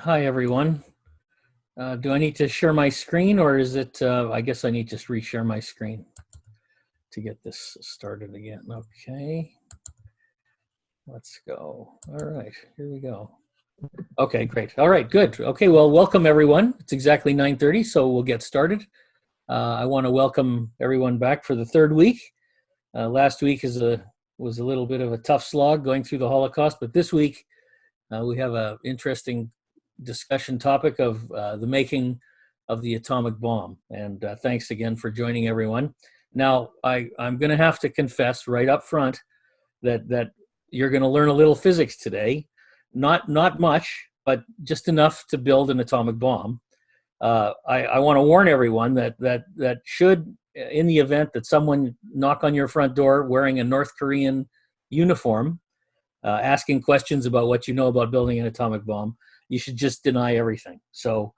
Hi, everyone. Do I need to share my screen or is it, I guess I need to just reshare my screen to get this started again. Okay, let's go. All right, here we go. Okay, great. All right, good. Okay, well, welcome everyone. It's exactly 9:30, so we'll get started. I want to welcome everyone back for the third week. Last week was a little bit of a tough slog going through the Holocaust, but this week we have an interesting discussion topic of the making of the atomic bomb. And thanks again for joining everyone. Now, I'm going to have to confess right up front that you're going to learn a little physics today. Not much, but just enough to build an atomic bomb. I want to warn everyone that should, in the event that someone knock on your front door wearing a North Korean uniform, asking questions about what you know about building an atomic bomb, you should just deny everything. So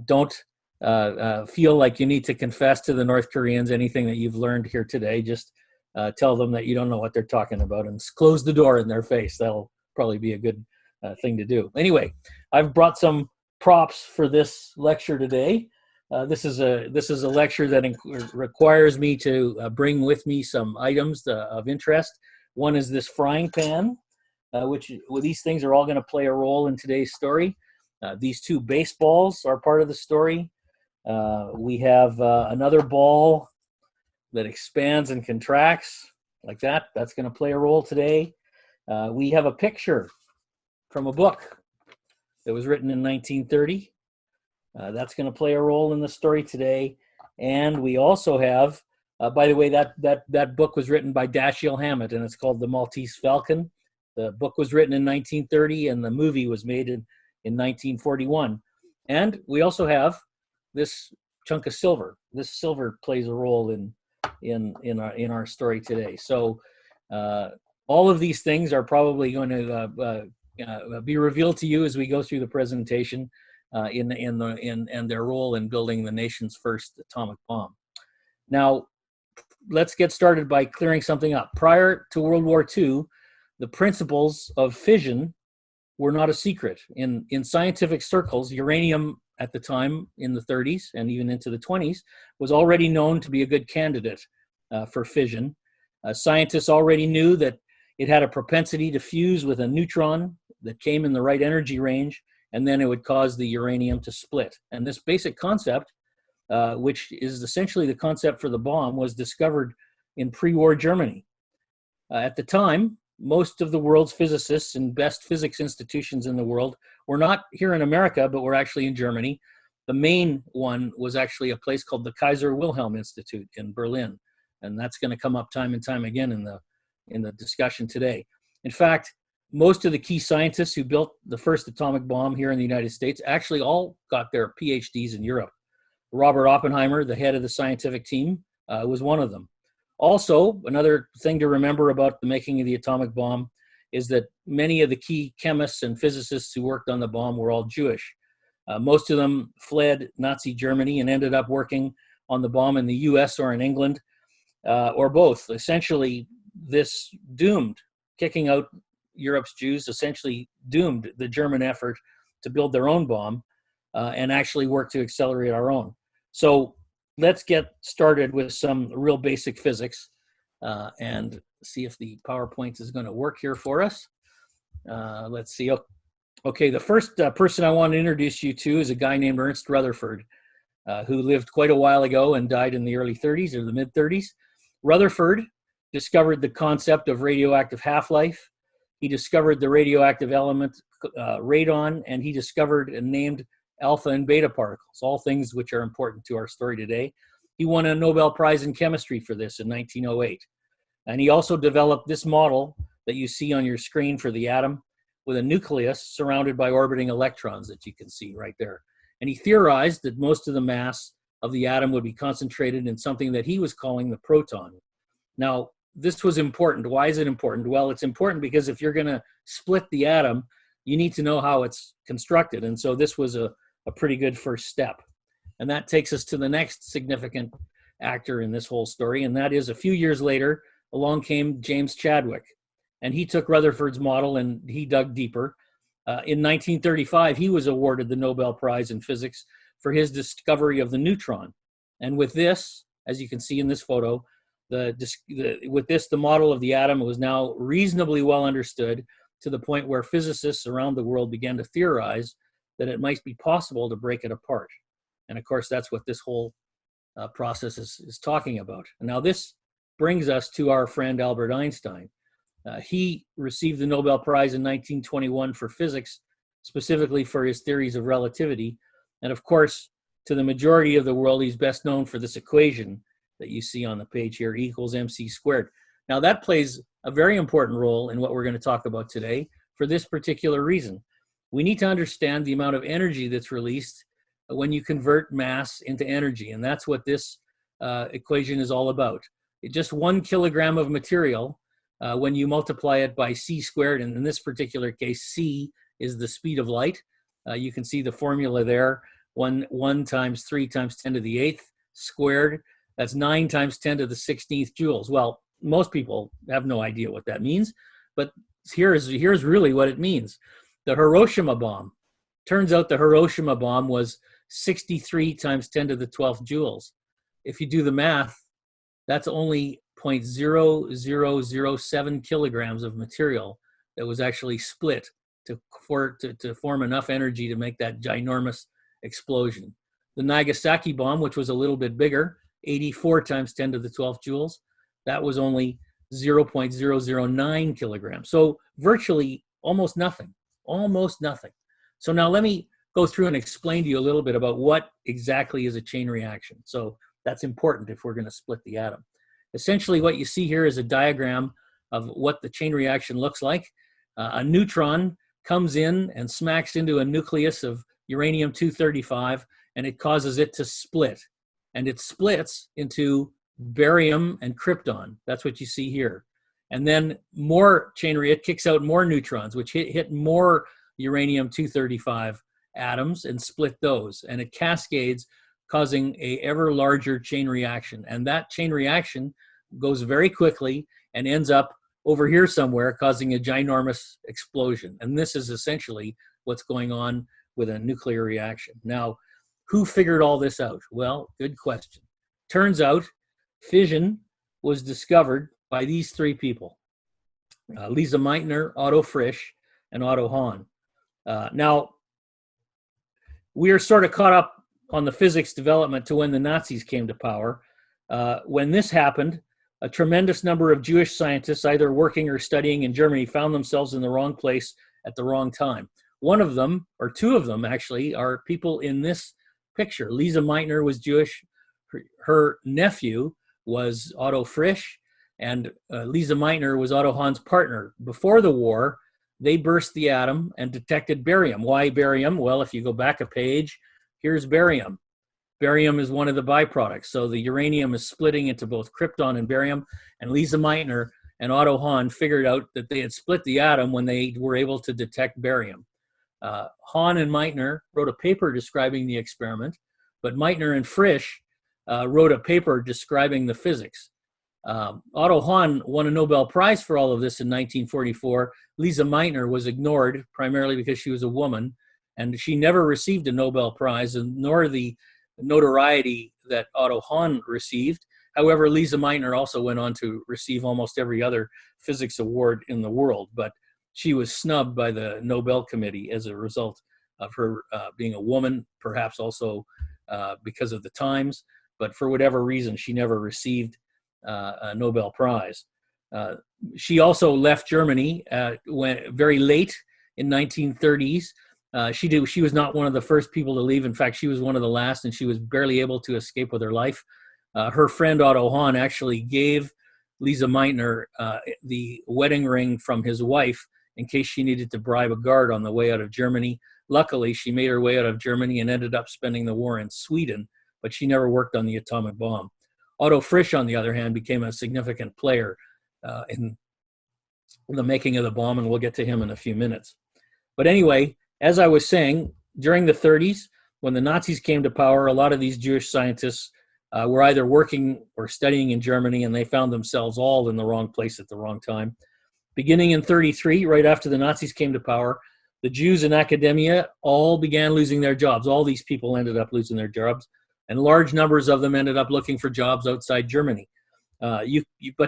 don't feel like you need to confess to the North Koreans anything that you've learned here today. Just tell them that you don't know what they're talking about and close the door in their face. That'll probably be a good thing to do. Anyway, I've brought some props for this lecture today. This is a lecture that requires me to bring with me some items of interest. One is this frying pan, which these things are all going to play a role in today's story. These two baseballs are part of the story. We have another ball that expands and contracts like that. That's going to play a role today. We have a picture from a book that was written in 1930. That's going to play a role in the story today. And we also have, by the way, that book was written by Dashiell Hammett, and it's called The Maltese Falcon. The book was written in 1930, and the movie was made in 1941. And we also have this chunk of silver. This silver plays a role in our story today. So all of these things are probably going to be revealed to you as we go through the presentation and their role in building the nation's first atomic bomb. Now, let's get started by clearing something up. Prior to World War II, the principles of fission were not a secret. In scientific circles, uranium at the time in the 30s and even into the 20s was already known to be a good candidate for fission. Scientists already knew that it had a propensity to fuse with a neutron that came in the right energy range, and then it would cause the uranium to split. And this basic concept, which is essentially the concept for the bomb, was discovered in pre-war Germany. At the time, most of the world's physicists and best physics institutions in the world were not here in America, but were actually in Germany. The main one was actually a place called the Kaiser Wilhelm Institute in Berlin. And that's going to come up time and time again in the discussion today. In fact, most of the key scientists who built the first atomic bomb here in the United States actually all got their PhDs in Europe. Robert Oppenheimer, the head of the scientific team, was one of them. Also, another thing to remember about the making of the atomic bomb is that many of the key chemists and physicists who worked on the bomb were all Jewish. Most of them fled Nazi Germany and ended up working on the bomb in the US or in England, or both. Essentially, this kicking out Europe's Jews essentially doomed the German effort to build their own bomb and actually work to accelerate our own. So let's get started with some real basic physics and see if the PowerPoint is going to work here for us. Let's see. Okay, the first person I want to introduce you to is a guy named Ernst Rutherford, who lived quite a while ago and died in the early 30s or the mid 30s. Rutherford discovered the concept of radioactive half-life. He discovered the radioactive element radon, and he discovered and named alpha and beta particles, all things which are important to our story today. He won a Nobel Prize in chemistry for this in 1908. And he also developed this model that you see on your screen for the atom with a nucleus surrounded by orbiting electrons that you can see right there. And he theorized that most of the mass of the atom would be concentrated in something that he was calling the proton. Now, this was important. Why is it important? Well, it's important because if you're going to split the atom, you need to know how it's constructed. And so this was a pretty good first step. And that takes us to the next significant actor in this whole story, and that is a few years later, along came James Chadwick. And he took Rutherford's model and he dug deeper. In 1935, he was awarded the Nobel Prize in Physics for his discovery of the neutron. And with this, as you can see in this photo, the model of the atom was now reasonably well understood, to the point where physicists around the world began to theorize that it might be possible to break it apart. And of course, that's what this whole process is talking about. And now this brings us to our friend Albert Einstein. He received the Nobel Prize in 1921 for physics, specifically for his theories of relativity. And of course, to the majority of the world, he's best known for this equation that you see on the page here, E equals mc squared. Now that plays a very important role in what we're going to talk about today for this particular reason. We need to understand the amount of energy that's released when you convert mass into energy. And that's what this equation is all about. Just 1 kilogram of material, when you multiply it by c squared, and in this particular case, c is the speed of light. You can see the formula there, 1 times 3 times 10 to the 8th squared. That's 9 times 10 to the 16th joules. Well, most people have no idea what that means, but here's really what it means. The Hiroshima bomb. Turns out the Hiroshima bomb was 63 times 10 to the 12th joules. If you do the math, that's only 0.0007 kilograms of material that was actually split to form enough energy to make that ginormous explosion. The Nagasaki bomb, which was a little bit bigger, 84 times 10 to the 12th joules, that was only 0.009 kilograms. So virtually almost nothing, almost nothing. So now let me go through and explain to you a little bit about what exactly is a chain reaction. So that's important if we're going to split the atom. Essentially what you see here is a diagram of what the chain reaction looks like. A neutron comes in and smacks into a nucleus of uranium-235, and it causes it to split. And it splits into barium and krypton. That's what you see here. And then more it kicks out more neutrons, which hit more uranium-235 atoms and split those. And it cascades, causing a ever larger chain reaction. And that chain reaction goes very quickly and ends up over here somewhere, causing a ginormous explosion. And this is essentially what's going on with a nuclear reaction. Now, who figured all this out? Well, good question. Turns out fission was discovered by these three people, Lise Meitner, Otto Frisch, and Otto Hahn. Now, we are sort of caught up on the physics development to when the Nazis came to power. When this happened, a tremendous number of Jewish scientists, either working or studying in Germany, found themselves in the wrong place at the wrong time. One of them, or two of them actually, are people in this picture. Lise Meitner was Jewish. Her nephew was Otto Frisch, and Lise Meitner was Otto Hahn's partner. Before the war, they burst the atom and detected barium. Why barium? Well, if you go back a page, here's barium. Barium is one of the byproducts. So the uranium is splitting into both krypton and barium, and Lise Meitner and Otto Hahn figured out that they had split the atom when they were able to detect barium. Hahn and Meitner wrote a paper describing the experiment, but Meitner and Frisch wrote a paper describing the physics. Otto Hahn won a Nobel Prize for all of this in 1944. Lise Meitner was ignored primarily because she was a woman, and she never received a Nobel Prize, and nor the notoriety that Otto Hahn received. However, Lise Meitner also went on to receive almost every other physics award in the world, but she was snubbed by the Nobel Committee as a result of her being a woman, perhaps also because of the times, but for whatever reason, she never received a Nobel Prize. She also left Germany very late in 1930s. She was not one of the first people to leave. In fact, she was one of the last, and she was barely able to escape with her life. Her friend Otto Hahn actually gave Lise Meitner the wedding ring from his wife in case she needed to bribe a guard on the way out of Germany. Luckily, she made her way out of Germany and ended up spending the war in Sweden, but she never worked on the atomic bomb. Otto Frisch, on the other hand, became a significant player in the making of the bomb, and we'll get to him in a few minutes. But anyway, as I was saying, during the 30s, when the Nazis came to power, a lot of these Jewish scientists were either working or studying in Germany, and they found themselves all in the wrong place at the wrong time. Beginning in 33, right after the Nazis came to power, the Jews in academia all began losing their jobs. All these people ended up losing their jobs, and large numbers of them ended up looking for jobs outside Germany. But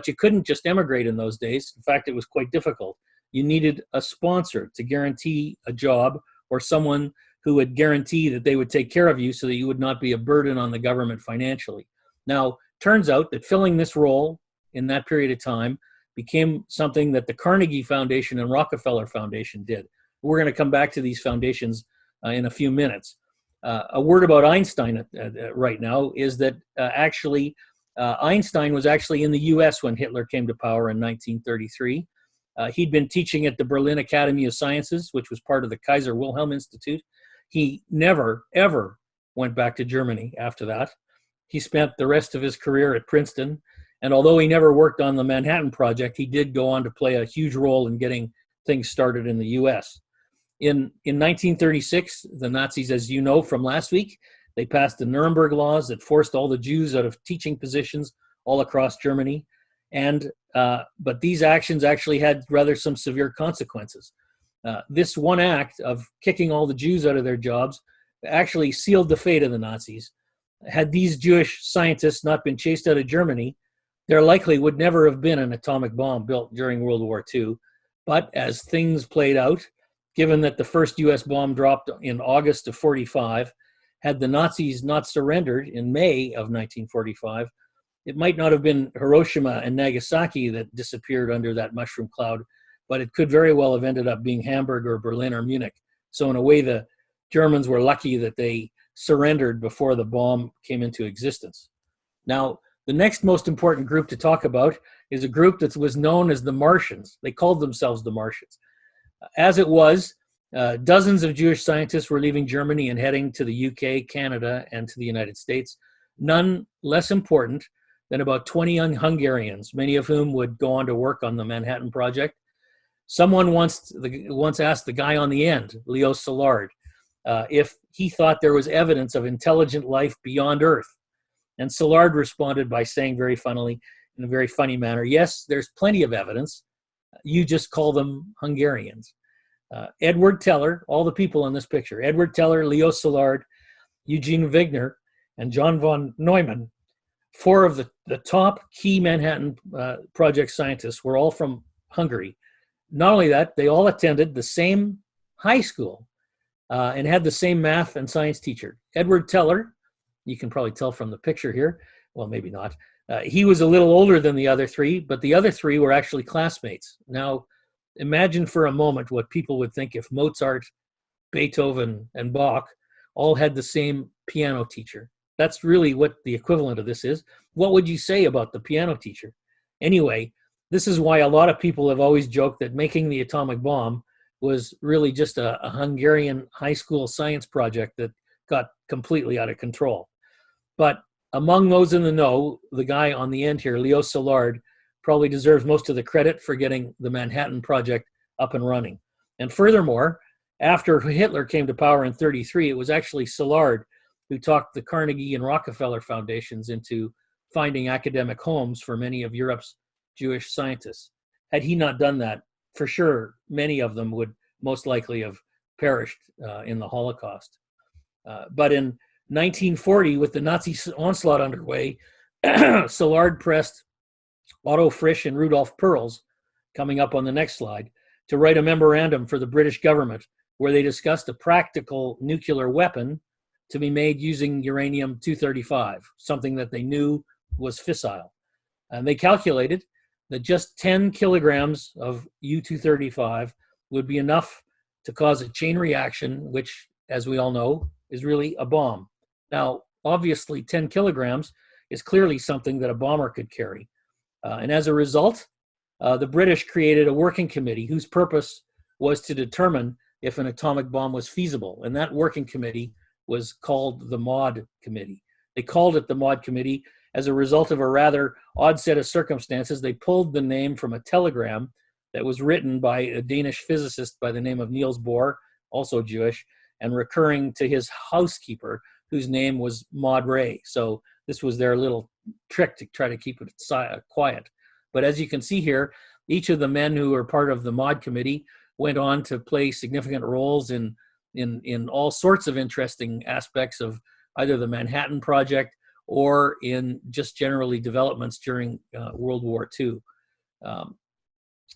you couldn't just emigrate in those days. In fact, it was quite difficult. You needed a sponsor to guarantee a job, or someone who would guarantee that they would take care of you so that you would not be a burden on the government financially. Now, turns out that filling this role in that period of time became something that the Carnegie Foundation and Rockefeller Foundation did. We're going to come back to these foundations in a few minutes. A word about Einstein right now is that actually Einstein was actually in the US when Hitler came to power in 1933. He'd been teaching at the Berlin Academy of Sciences, which was part of the Kaiser Wilhelm Institute. He never, ever went back to Germany after that. He spent the rest of his career at Princeton. And although he never worked on the Manhattan Project, he did go on to play a huge role in getting things started in the US. In 1936, the Nazis, as you know from last week, they passed the Nuremberg laws that forced all the Jews out of teaching positions all across Germany. But these actions actually had rather some severe consequences. This one act of kicking all the Jews out of their jobs actually sealed the fate of the Nazis. Had these Jewish scientists not been chased out of Germany, there likely would never have been an atomic bomb built during World War II. But as things played out, given that the first US bomb dropped in August of 45, had the Nazis not surrendered in May of 1945, it might not have been Hiroshima and Nagasaki that disappeared under that mushroom cloud, but it could very well have ended up being Hamburg or Berlin or Munich. So in a way, the Germans were lucky that they surrendered before the bomb came into existence. Now, the next most important group to talk about is a group that was known as the Martians. They called themselves the Martians. As it was, dozens of Jewish scientists were leaving Germany and heading to the UK, Canada, and to the United States. None less important than about 20 young Hungarians, many of whom would go on to work on the Manhattan Project. Someone once asked the guy on the end, Leo Szilard, if he thought there was evidence of intelligent life beyond Earth. And Szilard responded by saying very funnily, in a very funny manner, yes, there's plenty of evidence. You just call them Hungarians. Edward Teller, all the people in this picture, Edward Teller, Leo Szilard, Eugene Wigner, and John von Neumann, four of the top key Manhattan Project scientists were all from Hungary. Not only that, they all attended the same high school and had the same math and science teacher. Edward Teller, you can probably tell from the picture here, well, maybe not. He was a little older than the other three, but the other three were actually classmates. Now, imagine for a moment what people would think if Mozart, Beethoven, and Bach all had the same piano teacher. That's really what the equivalent of this is. What would you say about the piano teacher? Anyway, this is why a lot of people have always joked that making the atomic bomb was really just a Hungarian high school science project that got completely out of control. But among those in the know, the guy on the end here, Leo Szilard, probably deserves most of the credit for getting the Manhattan Project up and running. And furthermore, after Hitler came to power in 1933, it was actually Szilard who talked the Carnegie and Rockefeller foundations into finding academic homes for many of Europe's Jewish scientists. Had he not done that, for sure, many of them would most likely have perished in the Holocaust. But in 1940, with the Nazi onslaught underway, Szilard pressed Otto Frisch and Rudolf Perls, coming up on the next slide, to write a memorandum for the British government where they discussed a practical nuclear weapon to be made using uranium-235, something that they knew was fissile. And they calculated that just 10 kilograms of U-235 would be enough to cause a chain reaction, which, as we all know, is really a bomb. Now, obviously, 10 kilograms is clearly something that a bomber could carry. And as a result, the British created a working committee whose purpose was to determine if an atomic bomb was feasible. And that working committee was called the MAUD Committee. They called it the MAUD Committee as a result of a rather odd set of circumstances. They pulled the name from a telegram that was written by a Danish physicist by the name of Niels Bohr, also Jewish, and recurring to his housekeeper, whose name was Maud Ray. So this was their little trick to try to keep it quiet. But as you can see here, each of the men who were part of the MAUD Committee went on to play significant roles in all sorts of interesting aspects of either the Manhattan Project or in just generally developments during World War II.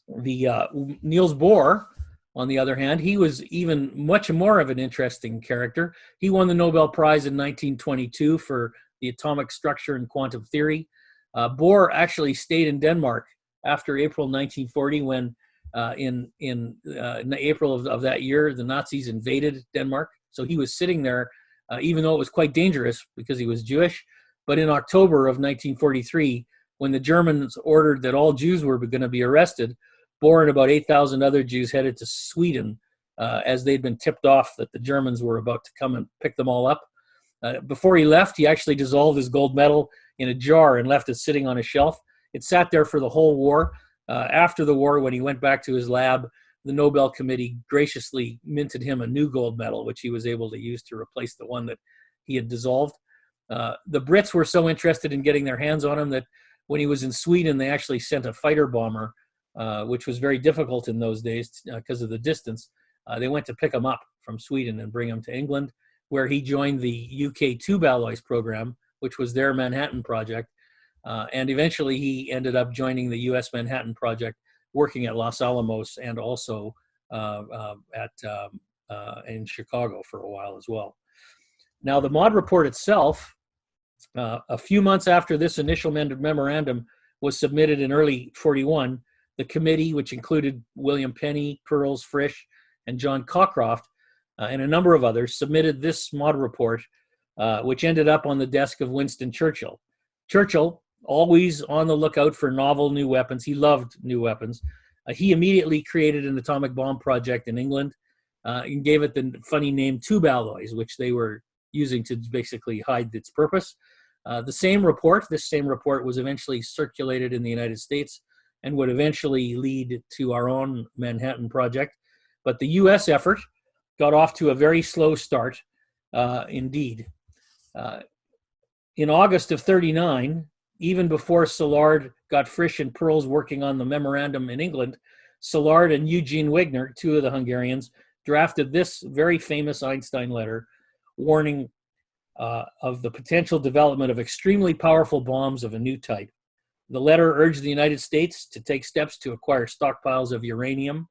Niels Bohr, on the other hand, he was even much more of an interesting character. He won the Nobel Prize in 1922 for the atomic structure and quantum theory. Bohr actually stayed in Denmark after April 1940, when in April of that year, the Nazis invaded Denmark. So he was sitting there, even though it was quite dangerous because he was Jewish. But in October of 1943, when the Germans ordered that all Jews were going to be arrested, Bohr and about 8,000 other Jews headed to Sweden as they'd been tipped off that the Germans were about to come and pick them all up. Before he left, he actually dissolved his gold medal in a jar and left it sitting on a shelf. It sat there for the whole war. After the war, when he went back to his lab, the Nobel Committee graciously minted him a new gold medal, which he was able to use to replace the one that he had dissolved. The Brits were so interested in getting their hands on him that when he was in Sweden, they actually sent a fighter bomber, which was very difficult in those days because of the distance. They went to pick him up from Sweden and bring him to England, where he joined the UK tube alloys program, which was their Manhattan Project. And eventually he ended up joining the US Manhattan Project, working at Los Alamos and also in Chicago for a while as well. Now, the Maude report itself, a few months after this initial memorandum was submitted in early 41, the committee, which included William Penny, Pearls, Frisch, and John Cockcroft, and a number of others, submitted this Maude report, which ended up on the desk of Winston Churchill. Churchill, always on the lookout for novel new weapons. He loved new weapons. He immediately created an atomic bomb project in England and gave it the funny name tube alloys, which they were using to basically hide its purpose. This same report was eventually circulated in the United States and would eventually lead to our own Manhattan Project. But the US effort got off to a very slow start indeed. In August of 39, even before Szilard got Frisch and Pearls working on the memorandum in England, Szilard and Eugene Wigner, two of the Hungarians, drafted this very famous Einstein letter warning of the potential development of extremely powerful bombs of a new type. The letter urged the United States to take steps to acquire stockpiles of uranium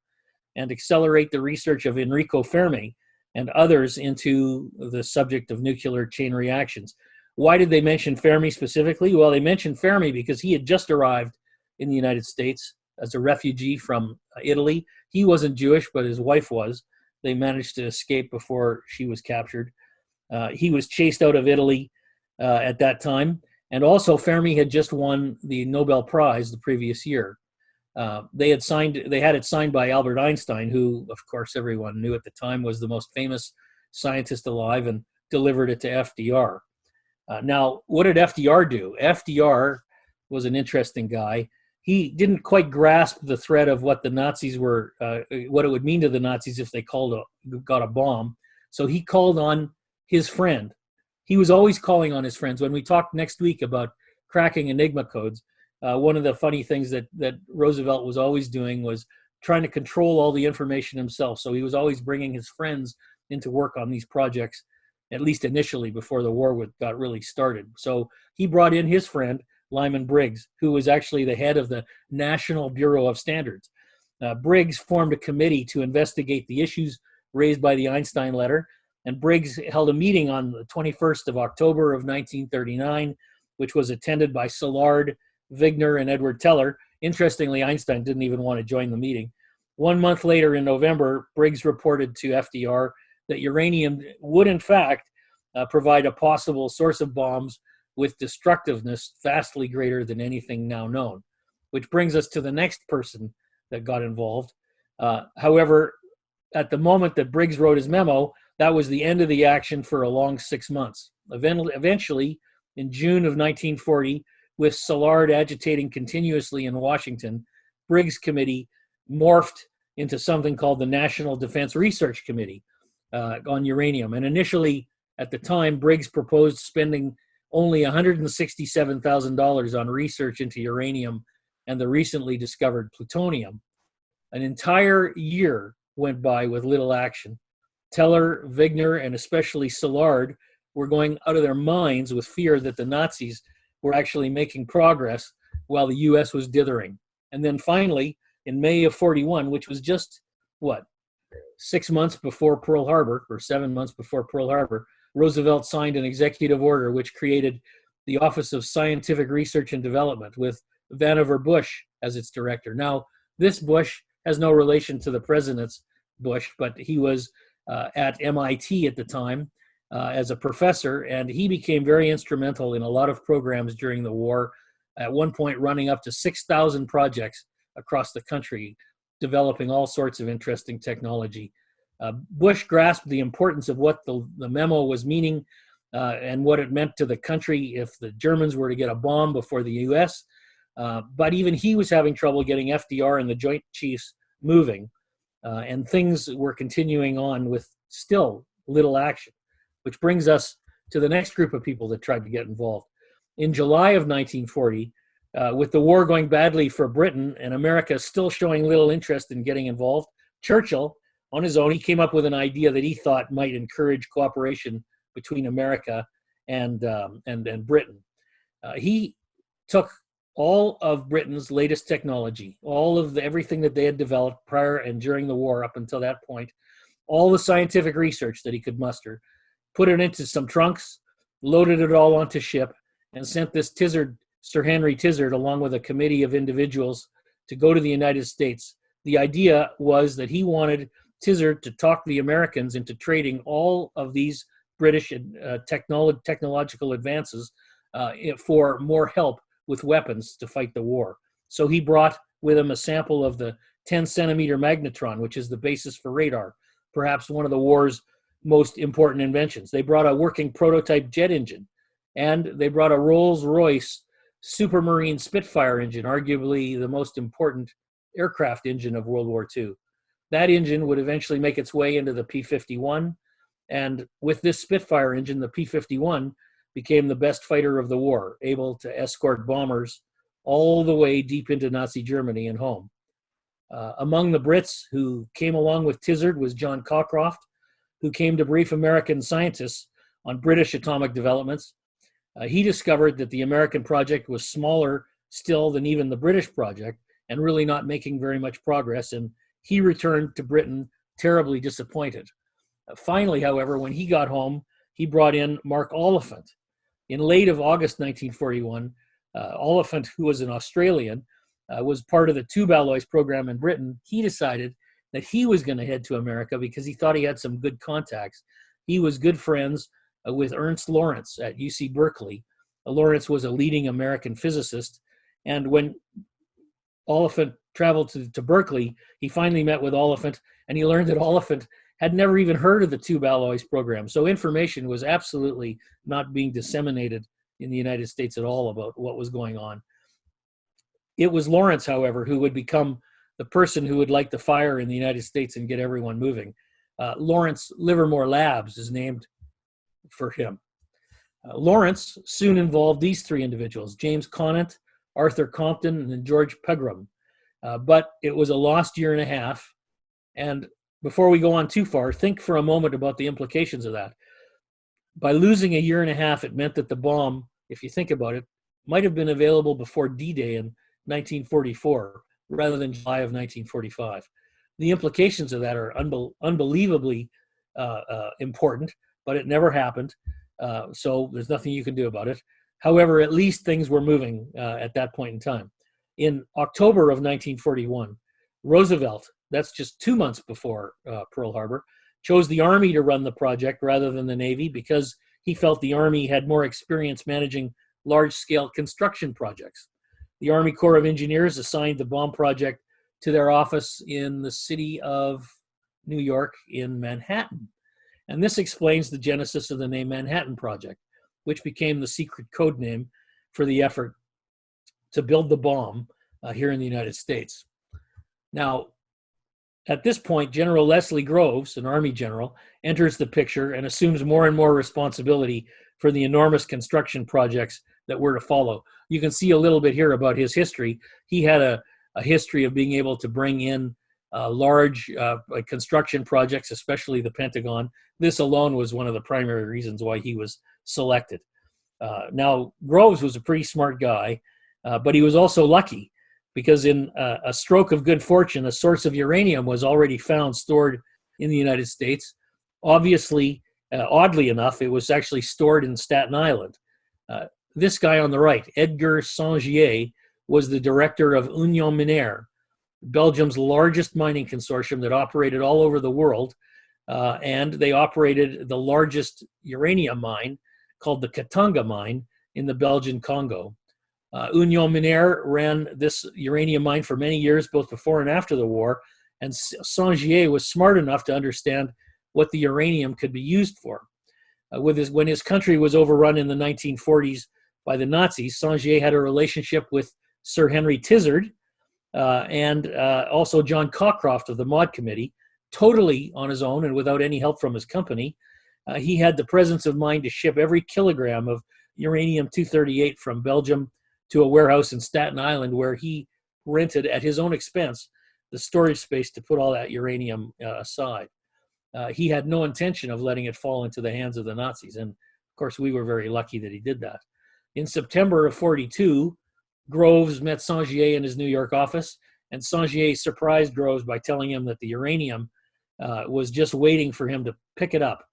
and accelerate the research of Enrico Fermi and others into the subject of nuclear chain reactions. Why did they mention Fermi specifically? Well, they mentioned Fermi because he had just arrived in the United States as a refugee from Italy. He wasn't Jewish, but his wife was. They managed to escape before she was captured. He was chased out of Italy at that time. And also, Fermi had just won the Nobel Prize the previous year. They had it signed by Albert Einstein, who, of course, everyone knew at the time was the most famous scientist alive, and delivered it to FDR. Now, what did FDR do? FDR was an interesting guy. He didn't quite grasp the threat of what the Nazis were, what it would mean to the Nazis if they got a bomb. So he called on his friend. He was always calling on his friends. When we talk next week about cracking Enigma codes, one of the funny things that Roosevelt was always doing was trying to control all the information himself. So he was always bringing his friends into work on these projects, at least initially before the war got really started. So he brought in his friend, Lyman Briggs, who was actually the head of the National Bureau of Standards. Briggs formed a committee to investigate the issues raised by the Einstein letter, and Briggs held a meeting on the 21st of October of 1939, which was attended by Szilard, Wigner, and Edward Teller. Interestingly, Einstein didn't even want to join the meeting. 1 month later, in November, Briggs reported to FDR that uranium would, in fact, provide a possible source of bombs with destructiveness vastly greater than anything now known, which brings us to the next person that got involved. However, at the moment that Briggs wrote his memo, that was the end of the action for a long 6 months. Eventually, in June of 1940, with Szilard agitating continuously in Washington, Briggs' committee morphed into something called the National Defense Research Committee on uranium. And initially, at the time, Briggs proposed spending only $167,000 on research into uranium and the recently discovered plutonium. An entire year went by with little action. Teller, Wigner, and especially Szilard were going out of their minds with fear that the Nazis were actually making progress while the US was dithering. And then finally, in May of 41, which was just, 6 months before Pearl Harbor, or 7 months before Pearl Harbor, Roosevelt signed an executive order which created the Office of Scientific Research and Development with Vannevar Bush as its director. Now, this Bush has no relation to the president's Bush, but he was at MIT at the time as a professor, and he became very instrumental in a lot of programs during the war, at one point running up to 6,000 projects across the country, developing all sorts of interesting technology. Bush grasped the importance of what the memo was meaning and what it meant to the country if the Germans were to get a bomb before the US. But even he was having trouble getting FDR and the Joint Chiefs moving. And things were continuing on with still little action, which brings us to the next group of people that tried to get involved. In July of 1940, with the war going badly for Britain and America still showing little interest in getting involved, Churchill, on his own, he came up with an idea that he thought might encourage cooperation between America and Britain. He took all of Britain's latest technology, all of everything that they had developed prior and during the war up until that point, all the scientific research that he could muster, put it into some trunks, loaded it all onto ship, and sent this Tizard, Sir Henry Tizard, along with a committee of individuals to go to the United States. The idea was that he wanted Tizard to talk the Americans into trading all of these British technological advances for more help with weapons to fight the war. So he brought with him a sample of the 10-centimeter magnetron, which is the basis for radar, perhaps one of the war's most important inventions. They brought a working prototype jet engine, and they brought a Rolls-Royce Supermarine Spitfire engine, arguably the most important aircraft engine of World War II. That engine would eventually make its way into the P-51, and with this Spitfire engine, the P-51 became the best fighter of the war, able to escort bombers all the way deep into Nazi Germany and home. Among the Brits who came along with Tizard was John Cockcroft, who came to brief American scientists on British atomic developments. He discovered that the American project was smaller still than even the British project and really not making very much progress, and he returned to Britain terribly disappointed. Finally, however, when he got home, he brought in Mark Oliphant. In late of August 1941, Oliphant, who was an Australian, was part of the tube alloys program in Britain. He decided that he was going to head to America because he thought he had some good contacts. He was good friends with Ernst Lawrence at UC Berkeley. Lawrence was a leading American physicist, and when Oliphant traveled to Berkeley, he finally met with Oliphant, and he learned that Oliphant had never even heard of the tube alloys program. So information was absolutely not being disseminated in the United States at all about what was going on. It was Lawrence, however, who would become the person who would light the fire in the United States and get everyone moving. Lawrence Livermore Labs is named for him. Lawrence soon involved these three individuals, James Conant, Arthur Compton, and George Pegram. But it was a lost year and a half. And before we go on too far, think for a moment about the implications of that. By losing a year and a half, it meant that the bomb, if you think about it, might have been available before D-Day in 1944 rather than July of 1945. The implications of that are unbelievably important, but it never happened. So there's nothing you can do about it. However, at least things were moving at that point in time. In October of 1941, Roosevelt, that's just 2 months before Pearl Harbor, chose the Army to run the project rather than the Navy because he felt the Army had more experience managing large-scale construction projects. The Army Corps of Engineers assigned the bomb project to their office in the city of New York in Manhattan. And this explains the genesis of the name Manhattan Project, which became the secret code name for the effort to build the bomb here in the United States. Now, at this point, General Leslie Groves, an Army general, enters the picture and assumes more and more responsibility for the enormous construction projects that were to follow. You can see a little bit here about his history. He had a history of being able to bring in large construction projects, especially the Pentagon. This alone was one of the primary reasons why he was selected. Now, Groves was a pretty smart guy, but he was also lucky because in a stroke of good fortune, a source of uranium was already found stored in the United States. Obviously, oddly enough, it was actually stored in Staten Island. This guy on the right, Edgar Sangier, was the director of Union Minière, Belgium's largest mining consortium that operated all over the world, and they operated the largest uranium mine called the Katanga mine in the Belgian Congo. Union Minière ran this uranium mine for many years, both before and after the war, and Sangier was smart enough to understand what the uranium could be used for. When his country was overrun in the 1940s by the Nazis, Sangier had a relationship with Sir Henry Tizard and also John Cockcroft of the Maud Committee, totally on his own and without any help from his company. He had the presence of mind to ship every kilogram of uranium-238 from Belgium to a warehouse in Staten Island, where he rented at his own expense the storage space to put all that uranium aside. He had no intention of letting it fall into the hands of the Nazis, and of course we were very lucky that he did that. In September of 42, Groves met Sangier in his New York office, and Sangier surprised Groves by telling him that the uranium was just waiting for him to pick it up.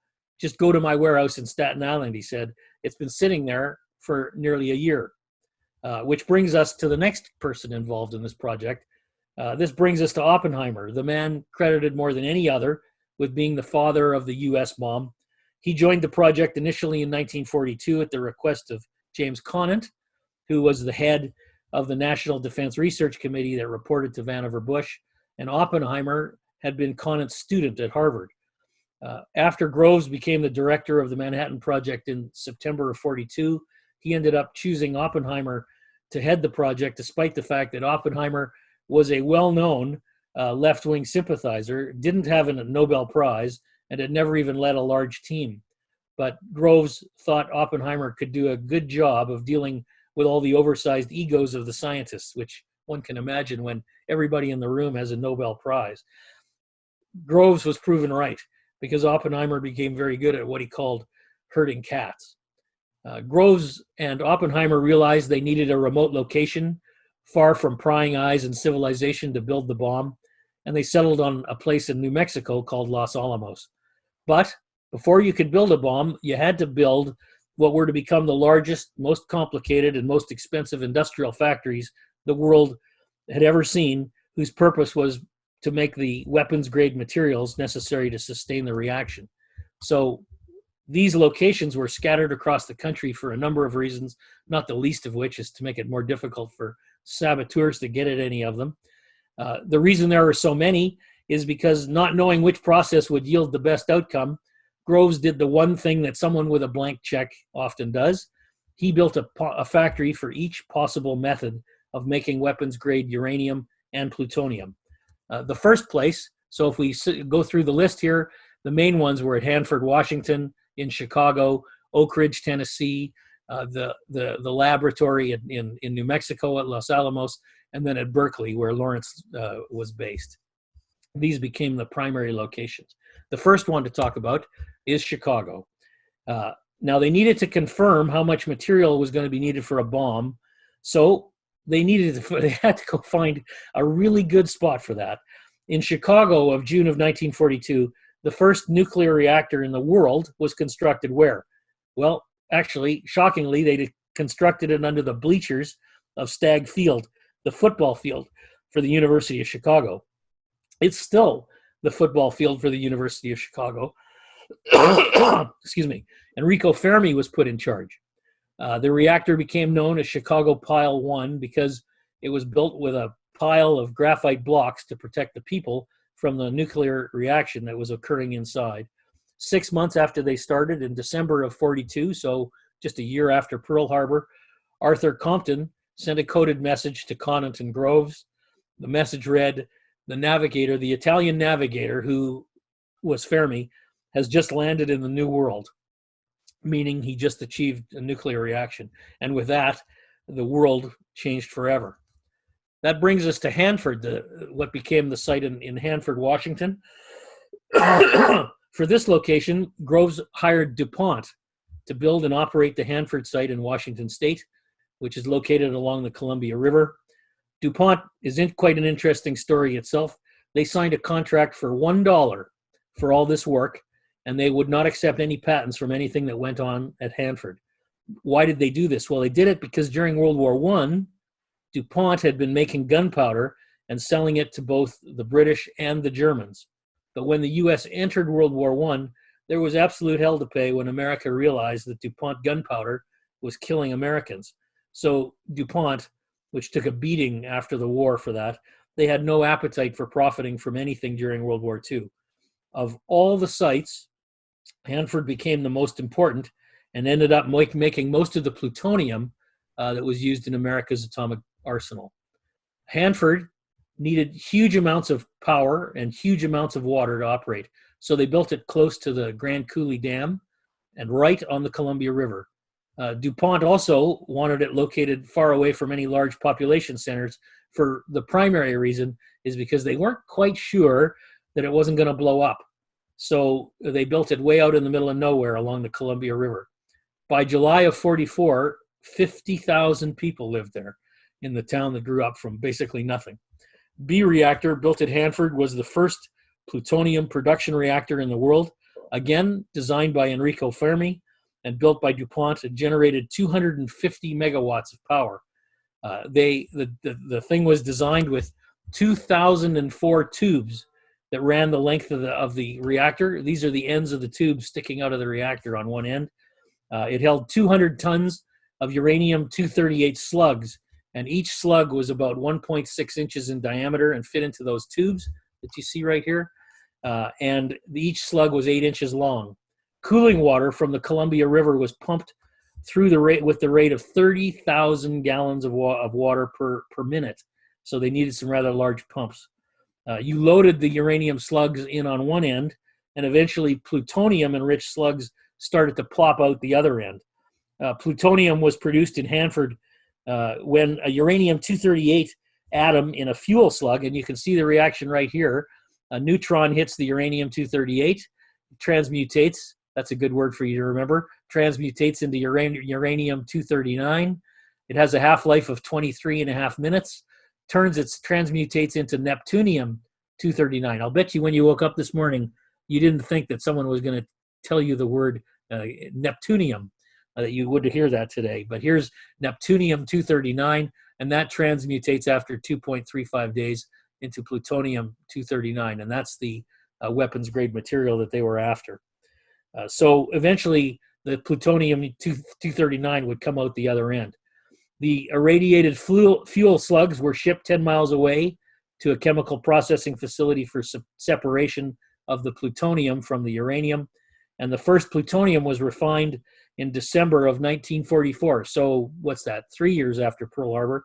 Just go to my warehouse in Staten Island, he said. It's been sitting there for nearly a year. Which brings us to the next person involved in this project. This brings us to Oppenheimer, the man credited more than any other with being the father of the US bomb. He joined the project initially in 1942 at the request of James Conant, who was the head of the National Defense Research Committee that reported to Vannevar Bush, and Oppenheimer had been Conant's student at Harvard. After Groves became the director of the Manhattan Project in September of 42, he ended up choosing Oppenheimer to head the project, despite the fact that Oppenheimer was a well-known left-wing sympathizer, didn't have a Nobel Prize, and had never even led a large team. But Groves thought Oppenheimer could do a good job of dealing with all the oversized egos of the scientists, which one can imagine when everybody in the room has a Nobel Prize. Groves was proven right, because Oppenheimer became very good at what he called herding cats. Groves and Oppenheimer realized they needed a remote location far from prying eyes and civilization to build the bomb, and they settled on a place in New Mexico called Los Alamos. But before you could build a bomb, you had to build what were to become the largest, most complicated, and most expensive industrial factories the world had ever seen, whose purpose was to make the weapons-grade materials necessary to sustain the reaction. So these locations were scattered across the country for a number of reasons, not the least of which is to make it more difficult for saboteurs to get at any of them. The reason there are so many is because, not knowing which process would yield the best outcome, Groves did the one thing that someone with a blank check often does. He built a factory for each possible method of making weapons-grade uranium and plutonium. The first place, so if we go through the list here, the main ones were at Hanford, Washington, in Chicago, Oak Ridge, Tennessee, the laboratory in New Mexico at Los Alamos, and then at Berkeley, where Lawrence was based. These became the primary locations. The first one to talk about is Chicago. Now, they needed to confirm how much material was going to be needed for a bomb, so they had to go find a really good spot for that. In Chicago of June of 1942, the first nuclear reactor in the world was constructed where? Well, actually, shockingly, they constructed it under the bleachers of Stagg Field, the football field for the University of Chicago. It's still the football field for the University of Chicago. Excuse me. Enrico Fermi was put in charge. The reactor became known as Chicago Pile 1 because it was built with a pile of graphite blocks to protect the people from the nuclear reaction that was occurring inside. 6 months after they started, in December of 42, so just a year after Pearl Harbor, Arthur Compton sent a coded message to Conant and Groves. The message read, "The navigator, the Italian navigator, who was Fermi, has just landed in the New World," meaning he just achieved a nuclear reaction. And with that, the world changed forever. That brings us to Hanford, what became the site in Hanford, Washington. For this location, Groves hired DuPont to build and operate the Hanford site in Washington State, which is located along the Columbia River. DuPont is quite an interesting story itself. They signed a contract for $1 for all this work, and they would not accept any patents from anything that went on at Hanford. Why did they do this? Well, they did it because during World War I, DuPont had been making gunpowder and selling it to both the British and the Germans. But when the U.S. entered World War I, there was absolute hell to pay when America realized that DuPont gunpowder was killing Americans. So DuPont, which took a beating after the war for that, they had no appetite for profiting from anything during World War II. Of all the sites, Hanford became the most important and ended up making most of the plutonium that was used in America's atomic arsenal. Hanford needed huge amounts of power and huge amounts of water to operate. So they built it close to the Grand Coulee Dam and right on the Columbia River. DuPont also wanted it located far away from any large population centers for the primary reason is because they weren't quite sure that it wasn't going to blow up. So they built it way out in the middle of nowhere along the Columbia River. By July of 44, 50,000 people lived there in the town that grew up from basically nothing. B reactor built at Hanford was the first plutonium production reactor in the world, again designed by Enrico Fermi and built by DuPont. It generated 250 megawatts of power. The thing was designed with 2,004 tubes that ran the length of the reactor. These are the ends of the tubes sticking out of the reactor on one end. It held 200 tons of uranium-238 slugs, and each slug was about 1.6 inches in diameter and fit into those tubes that you see right here. And each slug was 8 inches long. Cooling water from the Columbia River was pumped through with the rate of 30,000 gallons of water per minute. So they needed some rather large pumps. You loaded the uranium slugs in on one end, and eventually plutonium-enriched slugs started to plop out the other end. Plutonium was produced in Hanford when a uranium-238 atom in a fuel slug, and you can see the reaction right here, a neutron hits the uranium-238, transmutates, that's a good word for you to remember, transmutates into uranium-239. It has a half-life of 23.5 minutes, transmutates into neptunium-239. I'll bet you when you woke up this morning, you didn't think that someone was going to tell you the word neptunium, that you would hear that today. But here's neptunium-239, and that transmutates after 2.35 days into plutonium-239, and that's the weapons-grade material that they were after. So eventually, the plutonium-239 would come out the other end. The irradiated fuel slugs were shipped 10 miles away to a chemical processing facility for separation of the plutonium from the uranium. And the first plutonium was refined in December of 1944. So what's that, 3 years after Pearl Harbor.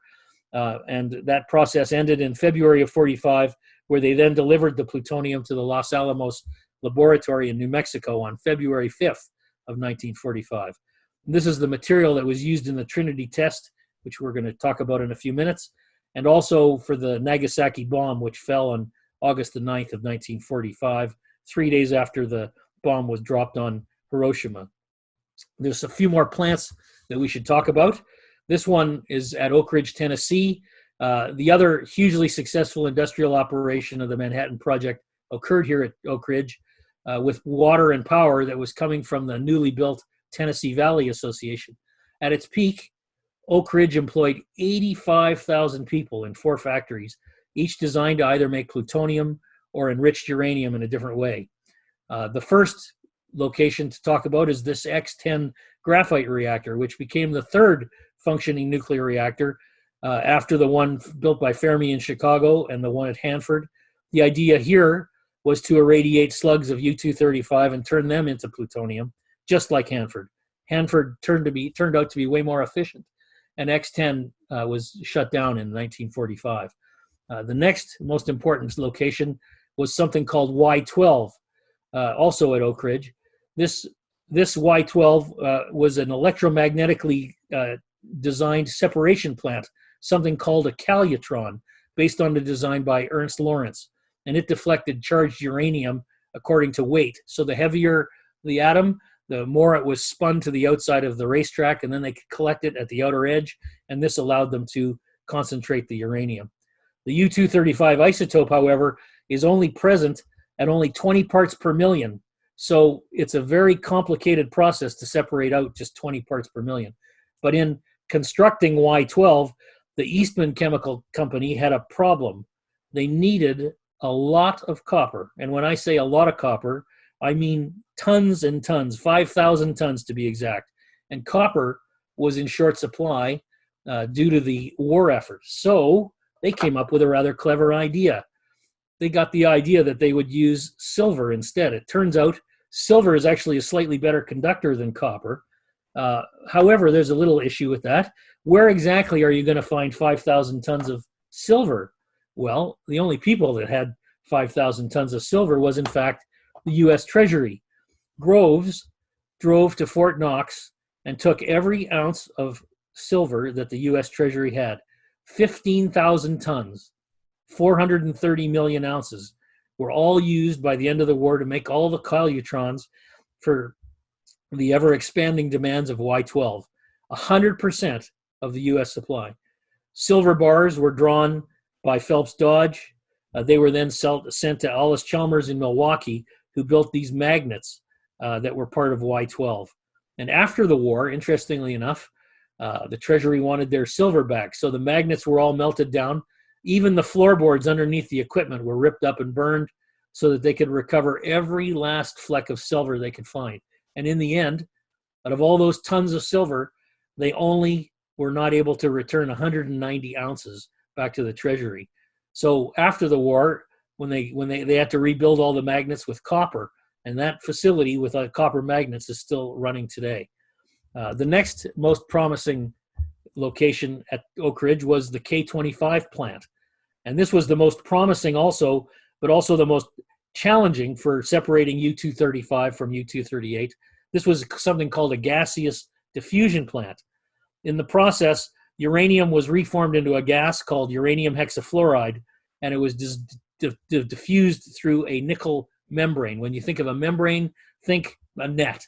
And that process ended in February of 45, where they then delivered the plutonium to the Los Alamos laboratory in New Mexico on February 5th of 1945. And this is the material that was used in the Trinity test, which we're going to talk about in a few minutes, and also for the Nagasaki bomb, which fell on August the 9th of 1945, 3 days after the bomb was dropped on Hiroshima. There's a few more plants that we should talk about. This one is at Oak Ridge, Tennessee. The other hugely successful industrial operation of the Manhattan Project occurred here at Oak Ridge with water and power that was coming from the newly built Tennessee Valley Association. At its peak, Oak Ridge employed 85,000 people in 4 factories, each designed to either make plutonium or enriched uranium in a different way. The first location to talk about is this X-10 graphite reactor, which became the third functioning nuclear reactor after the one built by Fermi in Chicago and the one at Hanford. The idea here was to irradiate slugs of U-235 and turn them into plutonium, just like Hanford. Hanford turned out to be way more efficient, and X-10 was shut down in 1945. The next most important location was something called Y-12, also at Oak Ridge. This Y-12 was an electromagnetically designed separation plant, something called a calutron, based on the design by Ernst Lawrence, and it deflected charged uranium according to weight. So the heavier the atom, the more it was spun to the outside of the racetrack, and then they could collect it at the outer edge, and this allowed them to concentrate the uranium. The U-235 isotope, however, is only present at only 20 parts per million. So it's a very complicated process to separate out just 20 parts per million. But in constructing Y12, the Eastman Chemical Company had a problem. They needed a lot of copper. And when I say a lot of copper, I mean tons and tons, 5,000 tons to be exact. And copper was in short supply due to the war effort. So they came up with a rather clever idea. They got the idea that they would use silver instead. It turns out silver is actually a slightly better conductor than copper. However, there's a little issue with that. Where exactly are you going to find 5,000 tons of silver? Well, the only people that had 5,000 tons of silver was, in fact, the U.S. Treasury. Groves drove to Fort Knox and took every ounce of silver that the U.S. Treasury had. 15,000 tons, 430 million ounces, were all used by the end of the war to make all the calutrons for the ever-expanding demands of Y12. 100% of the U.S. supply. Silver bars were drawn by Phelps Dodge. They were then sent to Allis-Chalmers in Milwaukee, who built these magnets that were part of Y12. And after the war, interestingly enough, the Treasury wanted their silver back. So the magnets were all melted down. Even the floorboards underneath the equipment were ripped up and burned so that they could recover every last fleck of silver they could find. And in the end, out of all those tons of silver, they only were not able to return 190 ounces back to the Treasury. So after the war, when they had to rebuild all the magnets with copper, and that facility with copper magnets is still running today. The next most promising location at Oak Ridge was the K25 plant. And this was the most promising also, but also the most challenging for separating U-235 from U-238. This was something called a gaseous diffusion plant. In the process, uranium was reformed into a gas called uranium hexafluoride, and it was diffused through a nickel membrane. When you think of a membrane, think a net,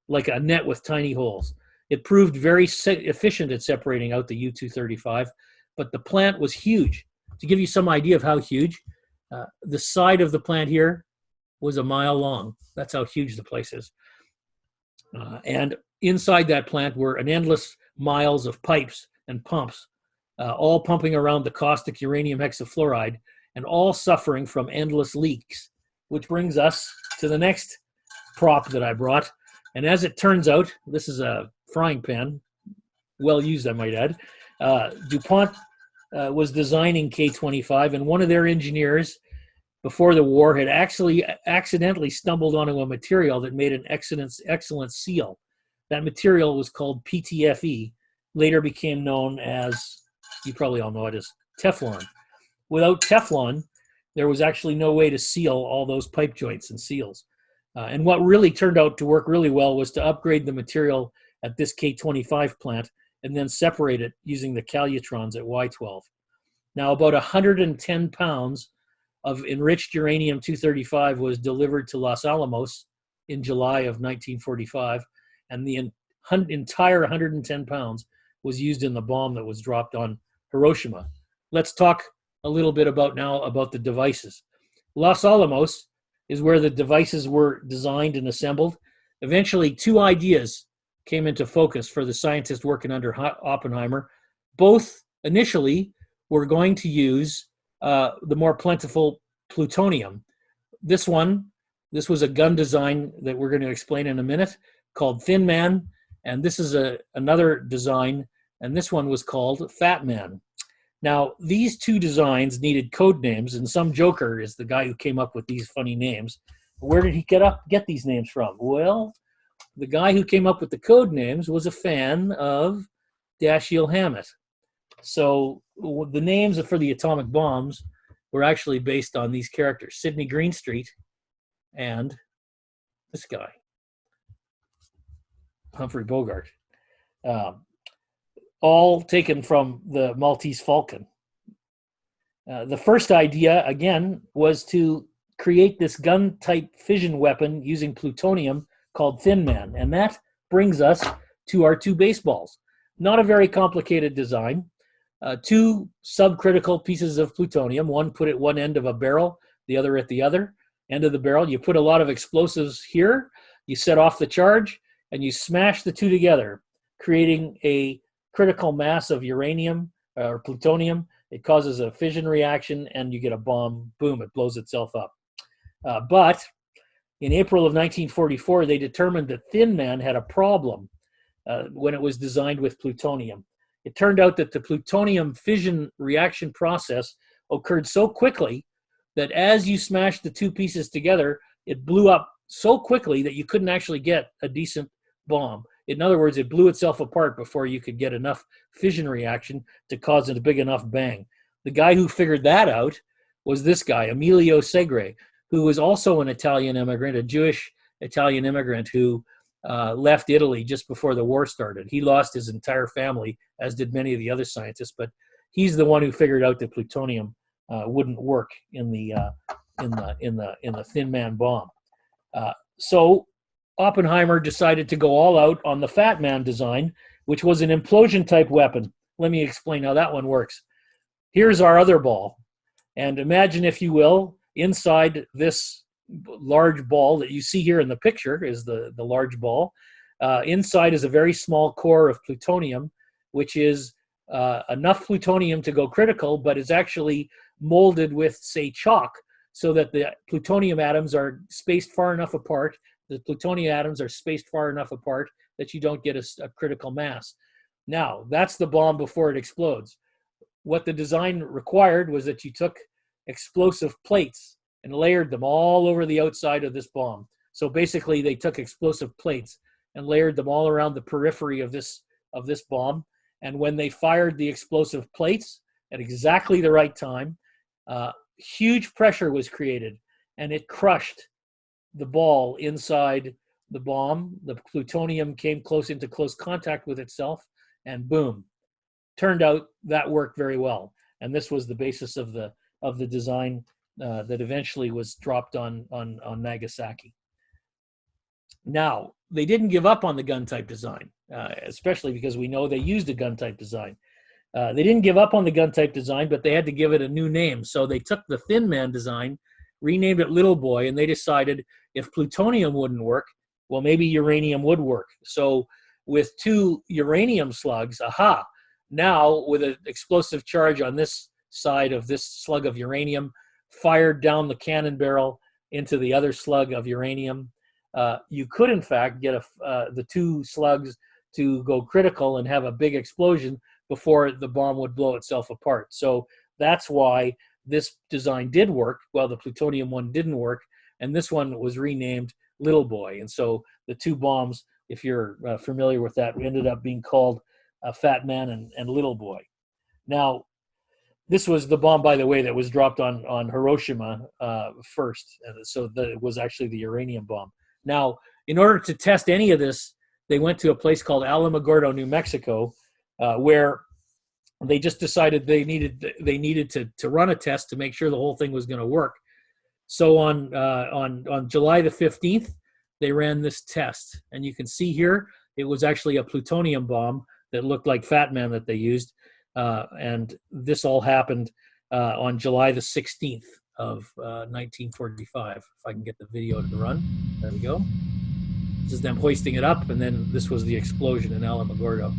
like a net with tiny holes. It proved very efficient at separating out the U-235, but the plant was huge. To give you some idea of how huge, the side of the plant here was a mile long. That's how huge the place is. And inside that plant were an endless miles of pipes and pumps, all pumping around the caustic uranium hexafluoride and all suffering from endless leaks, which brings us to the next prop that I brought. And as it turns out, this is a frying pan, well used, I might add. DuPont was designing K25, and one of their engineers before the war had actually accidentally stumbled onto a material that made an excellent seal. That material was called PTFE, later became known as, you probably all know it as Teflon. Without Teflon, there was actually no way to seal all those pipe joints and seals. And what really turned out to work really well was to upgrade the material at this K25 plant and then separate it using the calutrons at Y12. Now, about 110 pounds of enriched uranium-235 was delivered to Los Alamos in July of 1945, and the entire 110 pounds was used in the bomb that was dropped on Hiroshima. Let's talk a little bit about the devices. Los Alamos is where the devices were designed and assembled. Eventually, two ideas came into focus for the scientists working under Oppenheimer. Both initially were going to use the more plentiful plutonium. This was a gun design that we're going to explain in a minute called Thin Man, and this is another design, and this one was called Fat Man. Now, these two designs needed code names, and some joker is the guy who came up with these funny names. Where did he get these names from? Well, the guy who came up with the code names was a fan of Dashiell Hammett. So the names for the atomic bombs were actually based on these characters, Sidney Greenstreet and this guy, Humphrey Bogart. All taken from the Maltese Falcon. The first idea, again, was to create this gun-type fission weapon using plutonium called Thin Man. And that brings us to our two baseballs. Not a very complicated design. Two subcritical pieces of plutonium, one put at one end of a barrel, the other at the other end of the barrel. You put a lot of explosives here, you set off the charge, and you smash the two together, creating a critical mass of uranium or plutonium. It causes a fission reaction, and you get a bomb. Boom, it blows itself up. But in April of 1944, they determined that Thin Man had a problem when it was designed with plutonium. It turned out that the plutonium fission reaction process occurred so quickly that as you smashed the two pieces together, it blew up so quickly that you couldn't actually get a decent bomb. In other words, it blew itself apart before you could get enough fission reaction to cause a big enough bang. The guy who figured that out was this guy, Emilio Segre, who was also an Italian immigrant, a Jewish Italian immigrant who left Italy just before the war started. He lost his entire family, as did many of the other scientists, but he's the one who figured out that plutonium wouldn't work in the Thin Man bomb. So Oppenheimer decided to go all out on the Fat Man design, which was an implosion type weapon. Let me explain how that one works. Here's our other ball. And imagine, if you will, inside this large ball that you see here in the picture is the large ball. Inside is a very small core of plutonium, which is enough plutonium to go critical, but is actually molded with, say, chalk, so that the plutonium atoms are spaced far enough apart, the plutonium atoms are spaced far enough apart that you don't get a critical mass. Now, that's the bomb before it explodes. What the design required was that you took explosive plates and layered them all over the outside of this bomb. So basically, they took explosive plates and layered them all around the periphery of this bomb. And when they fired the explosive plates at exactly the right time, huge pressure was created, and it crushed the ball inside the bomb. The plutonium came into close contact with itself, and boom. Turned out that worked very well. And this was the basis of the design that eventually was dropped on Nagasaki. Now, they didn't give up on the gun type design, especially because we know they used a gun type design. They didn't give up on the gun type design, but they had to give it a new name. So they took the Thin Man design, renamed it Little Boy, and they decided if plutonium wouldn't work, well, maybe uranium would work. So with two uranium slugs, now with an explosive charge on this side of this slug of uranium, fired down the cannon barrel into the other slug of uranium, you could in fact get the two slugs to go critical and have a big explosion before the bomb would blow itself apart. So that's why this design did work, while the plutonium one didn't work, and this one was renamed Little Boy. And so the two bombs, if you're familiar with that, ended up being called Fat Man and Little Boy. Now, this was the bomb, by the way, that was dropped on Hiroshima first. So it was actually the uranium bomb. Now, in order to test any of this, they went to a place called Alamogordo, New Mexico, where they just decided they needed to run a test to make sure the whole thing was going to work. So on July the 15th, they ran this test. And you can see here, it was actually a plutonium bomb that looked like Fat Man that they used. And this all happened on July the 16th of 1945. If I can get the video to run. There we go. This is them hoisting it up, and then this was the explosion in Alamogordo.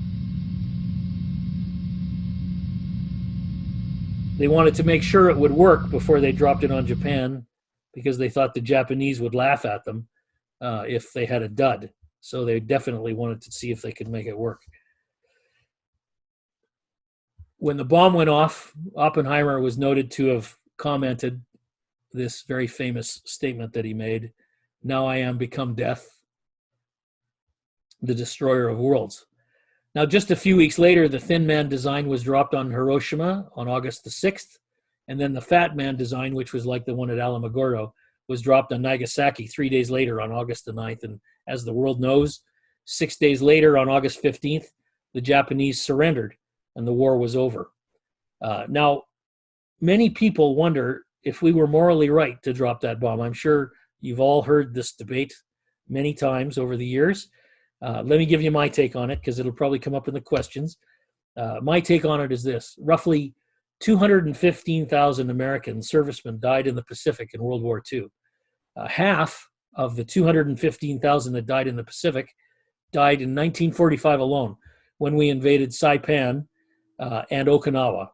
They wanted to make sure it would work before they dropped it on Japan, because they thought the Japanese would laugh at them if they had a dud. So they definitely wanted to see if they could make it work. When the bomb went off, Oppenheimer was noted to have commented this very famous statement that he made: "Now I am become death, the destroyer of worlds." Now, just a few weeks later, the Thin Man design was dropped on Hiroshima on August the 6th, and then the Fat Man design, which was like the one at Alamogordo, was dropped on Nagasaki 3 days later on August the 9th. And as the world knows, 6 days later on August 15th, the Japanese surrendered and the war was over. Now, many people wonder if we were morally right to drop that bomb. I'm sure you've all heard this debate many times over the years. Let me give you my take on it, because it'll probably come up in the questions. My take on it is this: roughly 215,000 American servicemen died in the Pacific in World War II. Half of the 215,000 that died in the Pacific died in 1945 alone, when we invaded Saipan and Okinawa,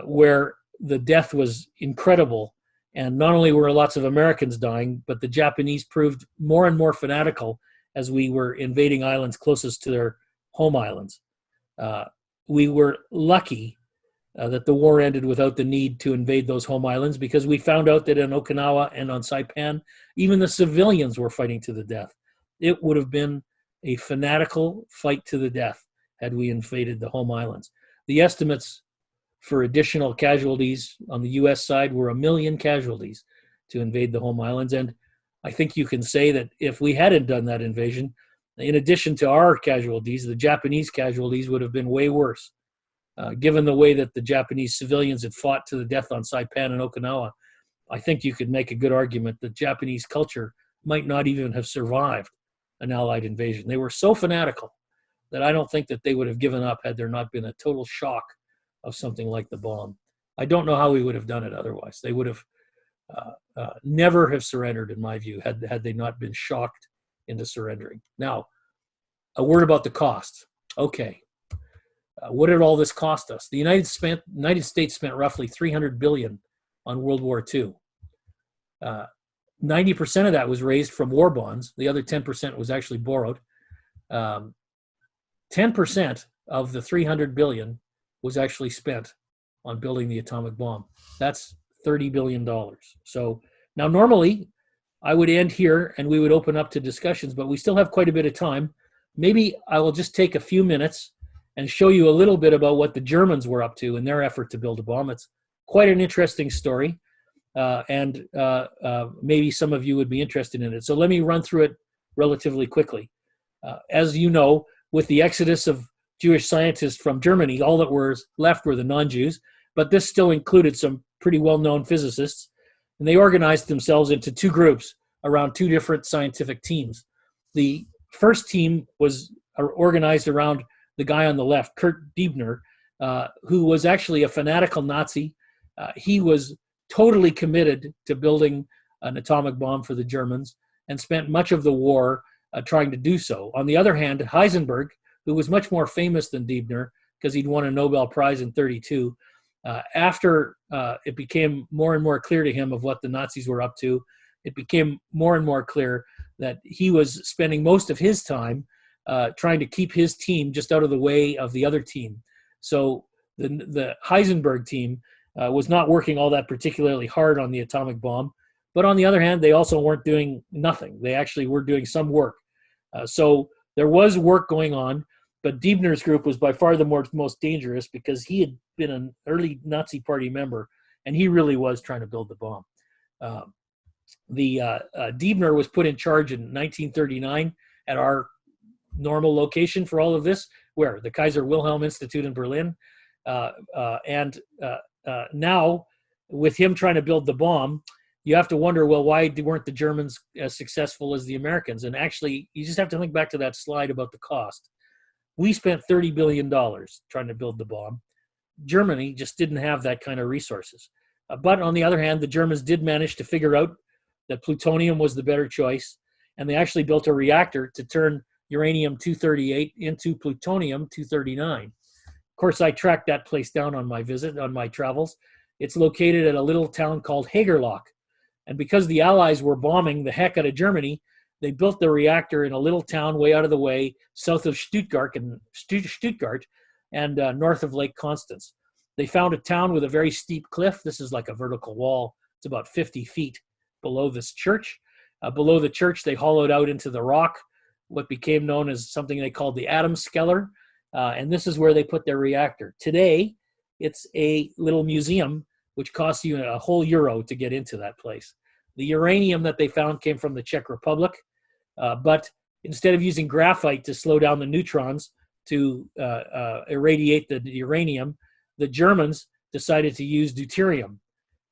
where the death was incredible. And not only were lots of Americans dying, but the Japanese proved more and more fanatical as we were invading islands closest to their home islands. We were lucky that the war ended without the need to invade those home islands, because we found out that in Okinawa and on Saipan, even the civilians were fighting to the death. It would have been a fanatical fight to the death had we invaded the home islands. The estimates for additional casualties on the U.S. side were 1 million casualties to invade the home islands. And I think you can say that if we hadn't done that invasion, in addition to our casualties, the Japanese casualties would have been way worse. Given the way that the Japanese civilians had fought to the death on Saipan and Okinawa, I think you could make a good argument that Japanese culture might not even have survived an Allied invasion. They were so fanatical that I don't think that they would have given up had there not been a total shock of something like the bomb. I don't know how we would have done it otherwise. They would have never have surrendered, in my view, had they not been shocked into surrendering. Now, a word about the cost. Okay. What did all this cost us? The United States spent roughly $300 billion on World War II. 90% of that was raised from war bonds. The other 10% was actually borrowed. 10% of the $300 billion was actually spent on building the atomic bomb. That's $30 billion. So now normally I would end here and we would open up to discussions, but we still have quite a bit of time. Maybe I will just take a few minutes and show you a little bit about what the Germans were up to in their effort to build a bomb. It's quite an interesting story, and maybe some of you would be interested in it. So let me run through it relatively quickly. As you know, with the exodus of Jewish scientists from Germany, all that was left were the non-Jews, but this still included some pretty well-known physicists, and they organized themselves into two groups around two different scientific teams. The first team was organized around the guy on the left, Kurt Diebner, who was actually a fanatical Nazi. He was totally committed to building an atomic bomb for the Germans and spent much of the war trying to do so. On the other hand, Heisenberg, who was much more famous than Diebner because he'd won a Nobel Prize in 1932, after it became more and more clear to him of what the Nazis were up to, it became more and more clear that he was spending most of his time trying to keep his team just out of the way of the other team. So the Heisenberg team was not working all that particularly hard on the atomic bomb. But on the other hand, they also weren't doing nothing. They actually were doing some work. So there was work going on, but Diebner's group was by far the most dangerous because he had been an early Nazi Party member, and he really was trying to build the bomb. Diebner was put in charge in 1939 at our normal location for all of this, where the Kaiser Wilhelm Institute in Berlin. Now, with him trying to build the bomb, you have to wonder, well, why weren't the Germans as successful as the Americans? And actually, you just have to think back to that slide about the cost. We spent $30 billion trying to build the bomb. Germany just didn't have that kind of resources. But on the other hand, the Germans did manage to figure out that plutonium was the better choice, and they actually built a reactor to turn uranium-238 into plutonium-239. Of course, I tracked that place down on my travels. It's located at a little town called Hagerloch. And because the Allies were bombing the heck out of Germany, they built the reactor in a little town way out of the way, south of Stuttgart and north of Lake Constance. They found a town with a very steep cliff. This is like a vertical wall. It's about 50 feet below this church. Below the church, they hollowed out into the rock what became known as something they called the Atomskeller. And this is where they put their reactor. Today, it's a little museum, which costs you a whole euro to get into that place. The uranium that they found came from the Czech Republic, but instead of using graphite to slow down the neutrons to irradiate the uranium, the Germans decided to use deuterium.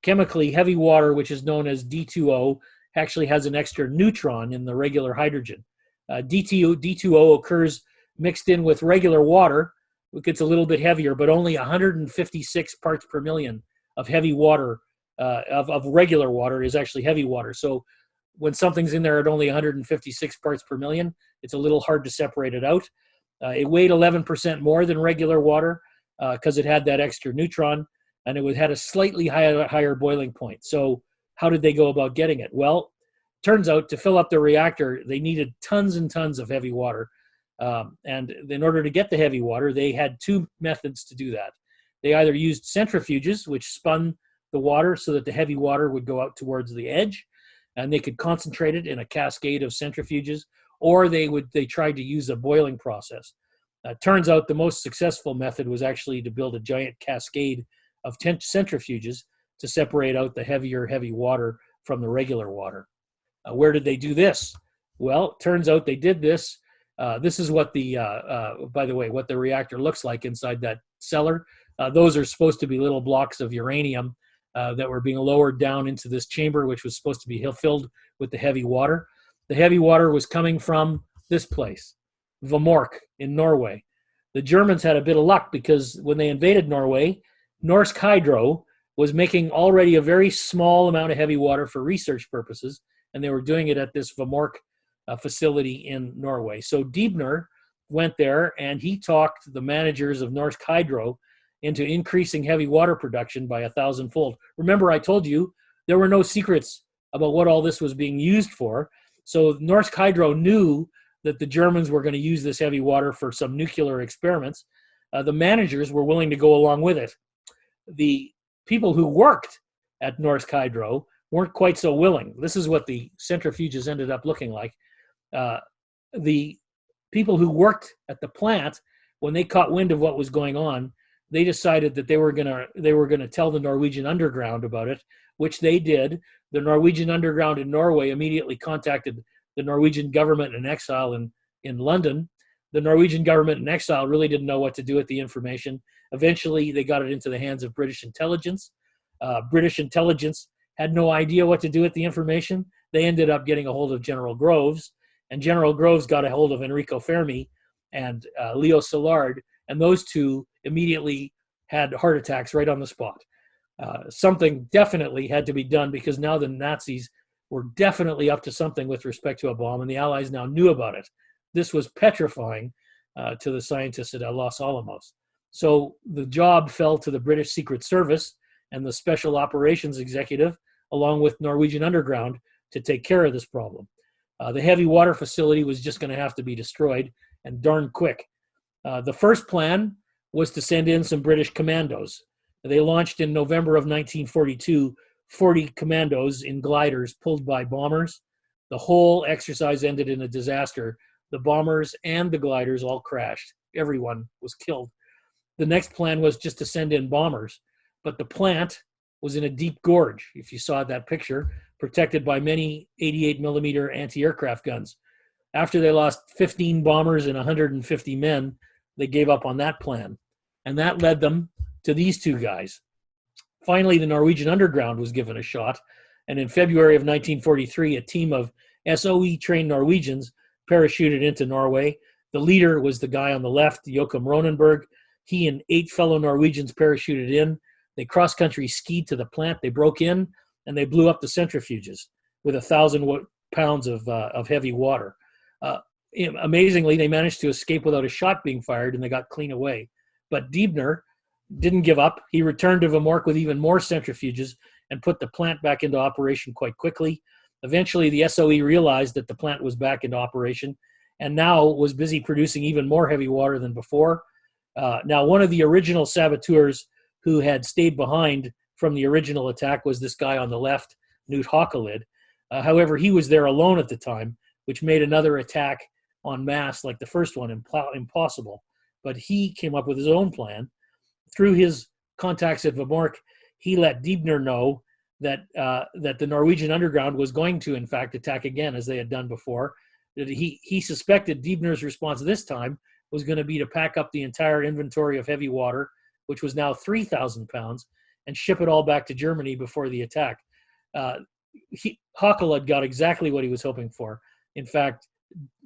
Chemically, heavy water, which is known as D2O, actually has an extra neutron in the regular hydrogen. D2O occurs mixed in with regular water. It gets a little bit heavier, but only 156 parts per million of heavy water, of regular water is actually heavy water. So when something's in there at only 156 parts per million, it's a little hard to separate it out. It weighed 11% more than regular water because it had that extra neutron, and it had a slightly higher boiling point. So how did they go about getting it? Well, turns out to fill up the reactor, they needed tons and tons of heavy water. And in order to get the heavy water, they had two methods to do that. They either used centrifuges, which spun the water so that the heavy water would go out towards the edge, and they could concentrate it in a cascade of centrifuges, or they tried to use a boiling process. Turns out the most successful method was actually to build a giant cascade of centrifuges to separate out the heavy water from the regular water. Where did they do this? Well, turns out they did this. This is what by the way, what the reactor looks like inside that cellar. Those are supposed to be little blocks of uranium that were being lowered down into this chamber, which was supposed to be filled with the heavy water. The heavy water was coming from this place, Vamork in Norway. The Germans had a bit of luck because when they invaded Norway, Norsk Hydro was making already a very small amount of heavy water for research purposes, and they were doing it at this Vamork facility in Norway. So Diebner went there and he talked the managers of Norsk Hydro into increasing heavy water production by 1,000-fold. Remember, I told you there were no secrets about what all this was being used for. So Norsk Hydro knew that the Germans were going to use this heavy water for some nuclear experiments. The managers were willing to go along with it. The people who worked at Norsk Hydro weren't quite so willing. This is what the centrifuges ended up looking like. The people who worked at the plant, when they caught wind of what was going on, they decided that they were gonna tell the Norwegian underground about it, which they did. The Norwegian underground in Norway immediately contacted the Norwegian government in exile in London. The Norwegian government in exile really didn't know what to do with the information. Eventually, they got it into the hands of British intelligence. British intelligence had no idea what to do with the information. They ended up getting a hold of General Groves, and General Groves got a hold of Enrico Fermi and Leo Szilard, and those two immediately had heart attacks right on the spot. Something definitely had to be done because now the Nazis were definitely up to something with respect to a bomb, and the Allies now knew about it. This was petrifying to the scientists at Los Alamos. So the job fell to the British Secret Service and the Special Operations Executive, along with Norwegian Underground, to take care of this problem. The heavy water facility was just going to have to be destroyed, and darn quick. The first plan was to send in some British commandos. They launched in November of 1942, 40 commandos in gliders pulled by bombers. The whole exercise ended in a disaster. The bombers and the gliders all crashed. Everyone was killed. The next plan was just to send in bombers, but the plant was in a deep gorge, if you saw that picture, protected by many 88 millimeter anti-aircraft guns. After they lost 15 bombers and 150 men, they gave up on that plan. And that led them to these two guys. Finally, the Norwegian Underground was given a shot. And in February of 1943, a team of SOE-trained Norwegians parachuted into Norway. The leader was the guy on the left, Joachim Ronenberg. He and 8 fellow Norwegians parachuted in. They cross-country skied to the plant. They broke in, and they blew up the centrifuges with 1,000 pounds of heavy water. Amazingly, they managed to escape without a shot being fired, and they got clean away. But Diebner didn't give up. He returned to Vamork with even more centrifuges and put the plant back into operation quite quickly. Eventually, the SOE realized that the plant was back into operation and now was busy producing even more heavy water than before. Now, one of the original saboteurs who had stayed behind from the original attack was this guy on the left, Knut Haukelid. However, he was there alone at the time, which made another attack en masse like the first one impossible. But he came up with his own plan. Through his contacts at Vamork, he let Diebner know that the Norwegian Underground was going to, in fact, attack again, as they had done before. That he suspected Diebner's response this time was going to be to pack up the entire inventory of heavy water which was now 3,000 pounds, and ship it all back to Germany before the attack. Haeckel had got exactly what he was hoping for. In fact,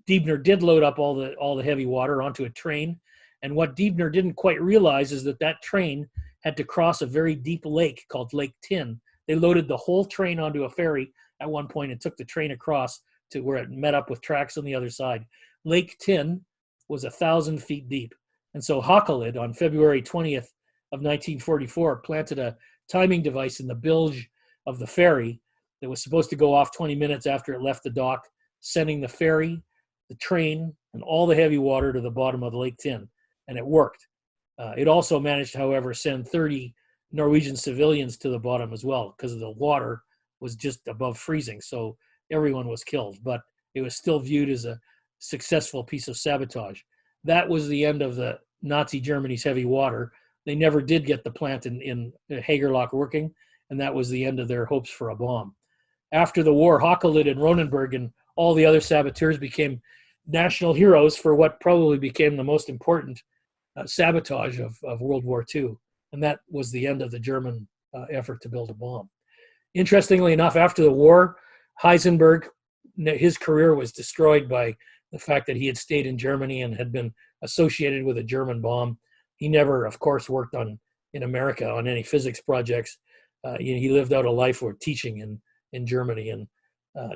Diebner did load up all the heavy water onto a train, and what Diebner didn't quite realize is that train had to cross a very deep lake called Lake Tin. They loaded the whole train onto a ferry at one point and took the train across to where it met up with tracks on the other side. Lake Tin was 1,000 feet deep. And so Haeckel, on February 20th of 1944, planted a timing device in the bilge of the ferry that was supposed to go off 20 minutes after it left the dock, sending the ferry, the train, and all the heavy water to the bottom of the Lake Tin. And it worked. It also managed, however, to send 30 Norwegian civilians to the bottom as well, because the water was just above freezing. So everyone was killed, but it was still viewed as a successful piece of sabotage. That was the end of the Nazi Germany's heavy water. They never did get the plant in Hagerloch working, and that was the end of their hopes for a bomb. After the war, Haeckel and Ronenberg and all the other saboteurs became national heroes for what probably became the most important sabotage of World War II, and that was the end of the German effort to build a bomb. Interestingly enough, after the war, Heisenberg, his career was destroyed by the fact that he had stayed in Germany and had been associated with a German bomb. He never, of course, worked in America on any physics projects. He lived out a life for teaching in Germany and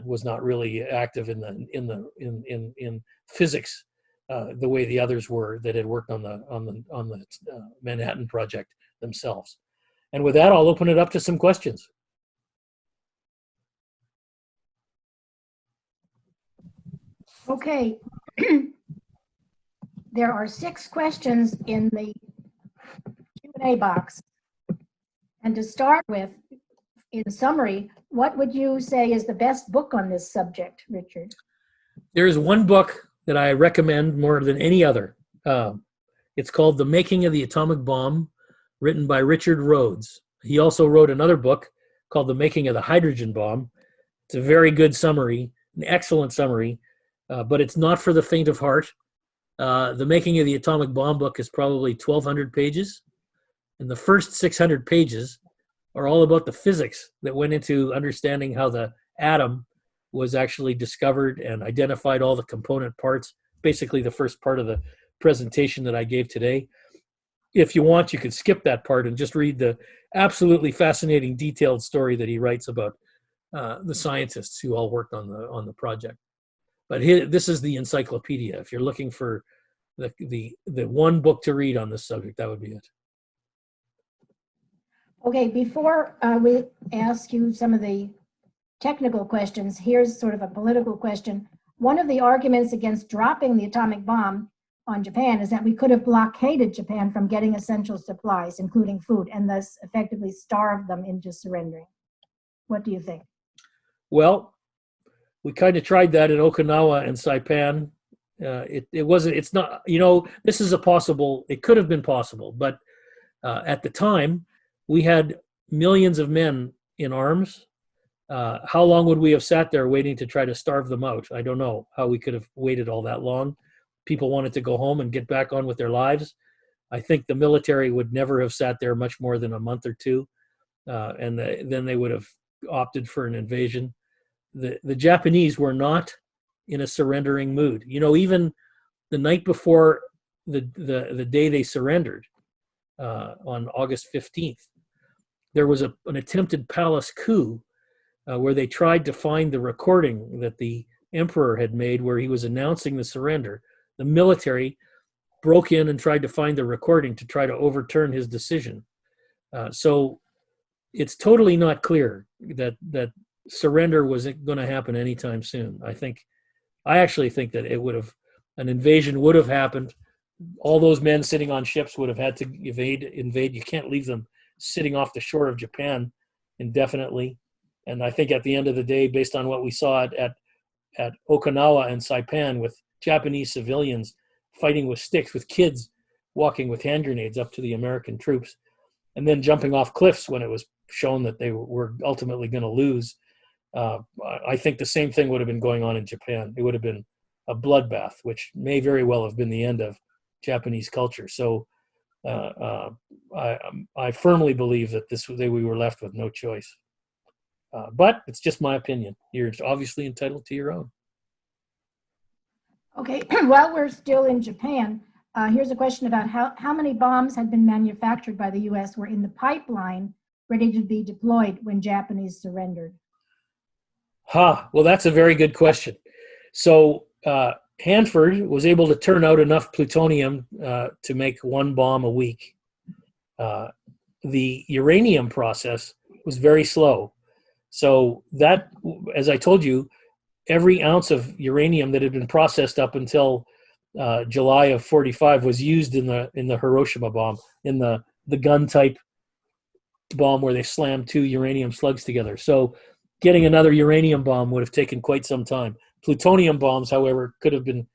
was not really active in physics the way the others were that had worked on the Manhattan Project themselves. And with that, I'll open it up to some questions. Okay. There are 6 questions in the Q&A box. And to start with, in summary, what would you say is the best book on this subject, Richard? There's one book that I recommend more than any other. It's called The Making of the Atomic Bomb, written by Richard Rhodes. He also wrote another book called The Making of the Hydrogen Bomb. It's a very good summary, an excellent summary, but it's not for the faint of heart. The Making of the Atomic Bomb book is probably 1,200 pages, and the first 600 pages are all about the physics that went into understanding how the atom was actually discovered and identified all the component parts, basically the first part of the presentation that I gave today. If you want, you could skip that part and just read the absolutely fascinating detailed story that he writes about the scientists who all worked on the project. But this is the encyclopedia. If you're looking for the one book to read on this subject, that would be it. Okay, before we ask you some of the technical questions, here's sort of a political question. One of the arguments against dropping the atomic bomb on Japan is that we could have blockaded Japan from getting essential supplies, including food, and thus effectively starved them into surrendering. What do you think? Well, we kind of tried that in Okinawa and Saipan. It's not, this is it could have been possible, but at the time, we had millions of men in arms. How long would we have sat there waiting to try to starve them out? I don't know how we could have waited all that long. People wanted to go home and get back on with their lives. I think the military would never have sat there much more than a month or two, and then they would have opted for an invasion. The Japanese were not in a surrendering mood. Even the night before the day they surrendered, on August 15th, there was an attempted palace coup where they tried to find the recording that the emperor had made where he was announcing the surrender. The military broke in and tried to find the recording to try to overturn his decision. So it's totally not clear that surrender wasn't going to happen anytime soon. I actually think that an invasion would have happened. All those men sitting on ships would have had to invade. You can't leave them sitting off the shore of Japan indefinitely. And I think at the end of the day, based on what we saw at Okinawa and Saipan with Japanese civilians fighting with sticks, with kids walking with hand grenades up to the American troops, and then jumping off cliffs when it was shown that they were ultimately going to lose, I think the same thing would have been going on in Japan. It would have been a bloodbath, which may very well have been the end of Japanese culture. So I firmly believe that we were left with no choice. But it's just my opinion. You're obviously entitled to your own. Okay, while we're still in Japan, here's a question about how many bombs had been manufactured by the U.S. were in the pipeline ready to be deployed when Japanese surrendered? Well, that's a very good question. So Hanford was able to turn out enough plutonium to make one bomb a week. The uranium process was very slow. So that, as I told you, every ounce of uranium that had been processed up until July of '45 was used in the Hiroshima bomb, in the gun type bomb where they slammed 2 uranium slugs together. So getting another uranium bomb would have taken quite some time. Plutonium bombs, however, could have been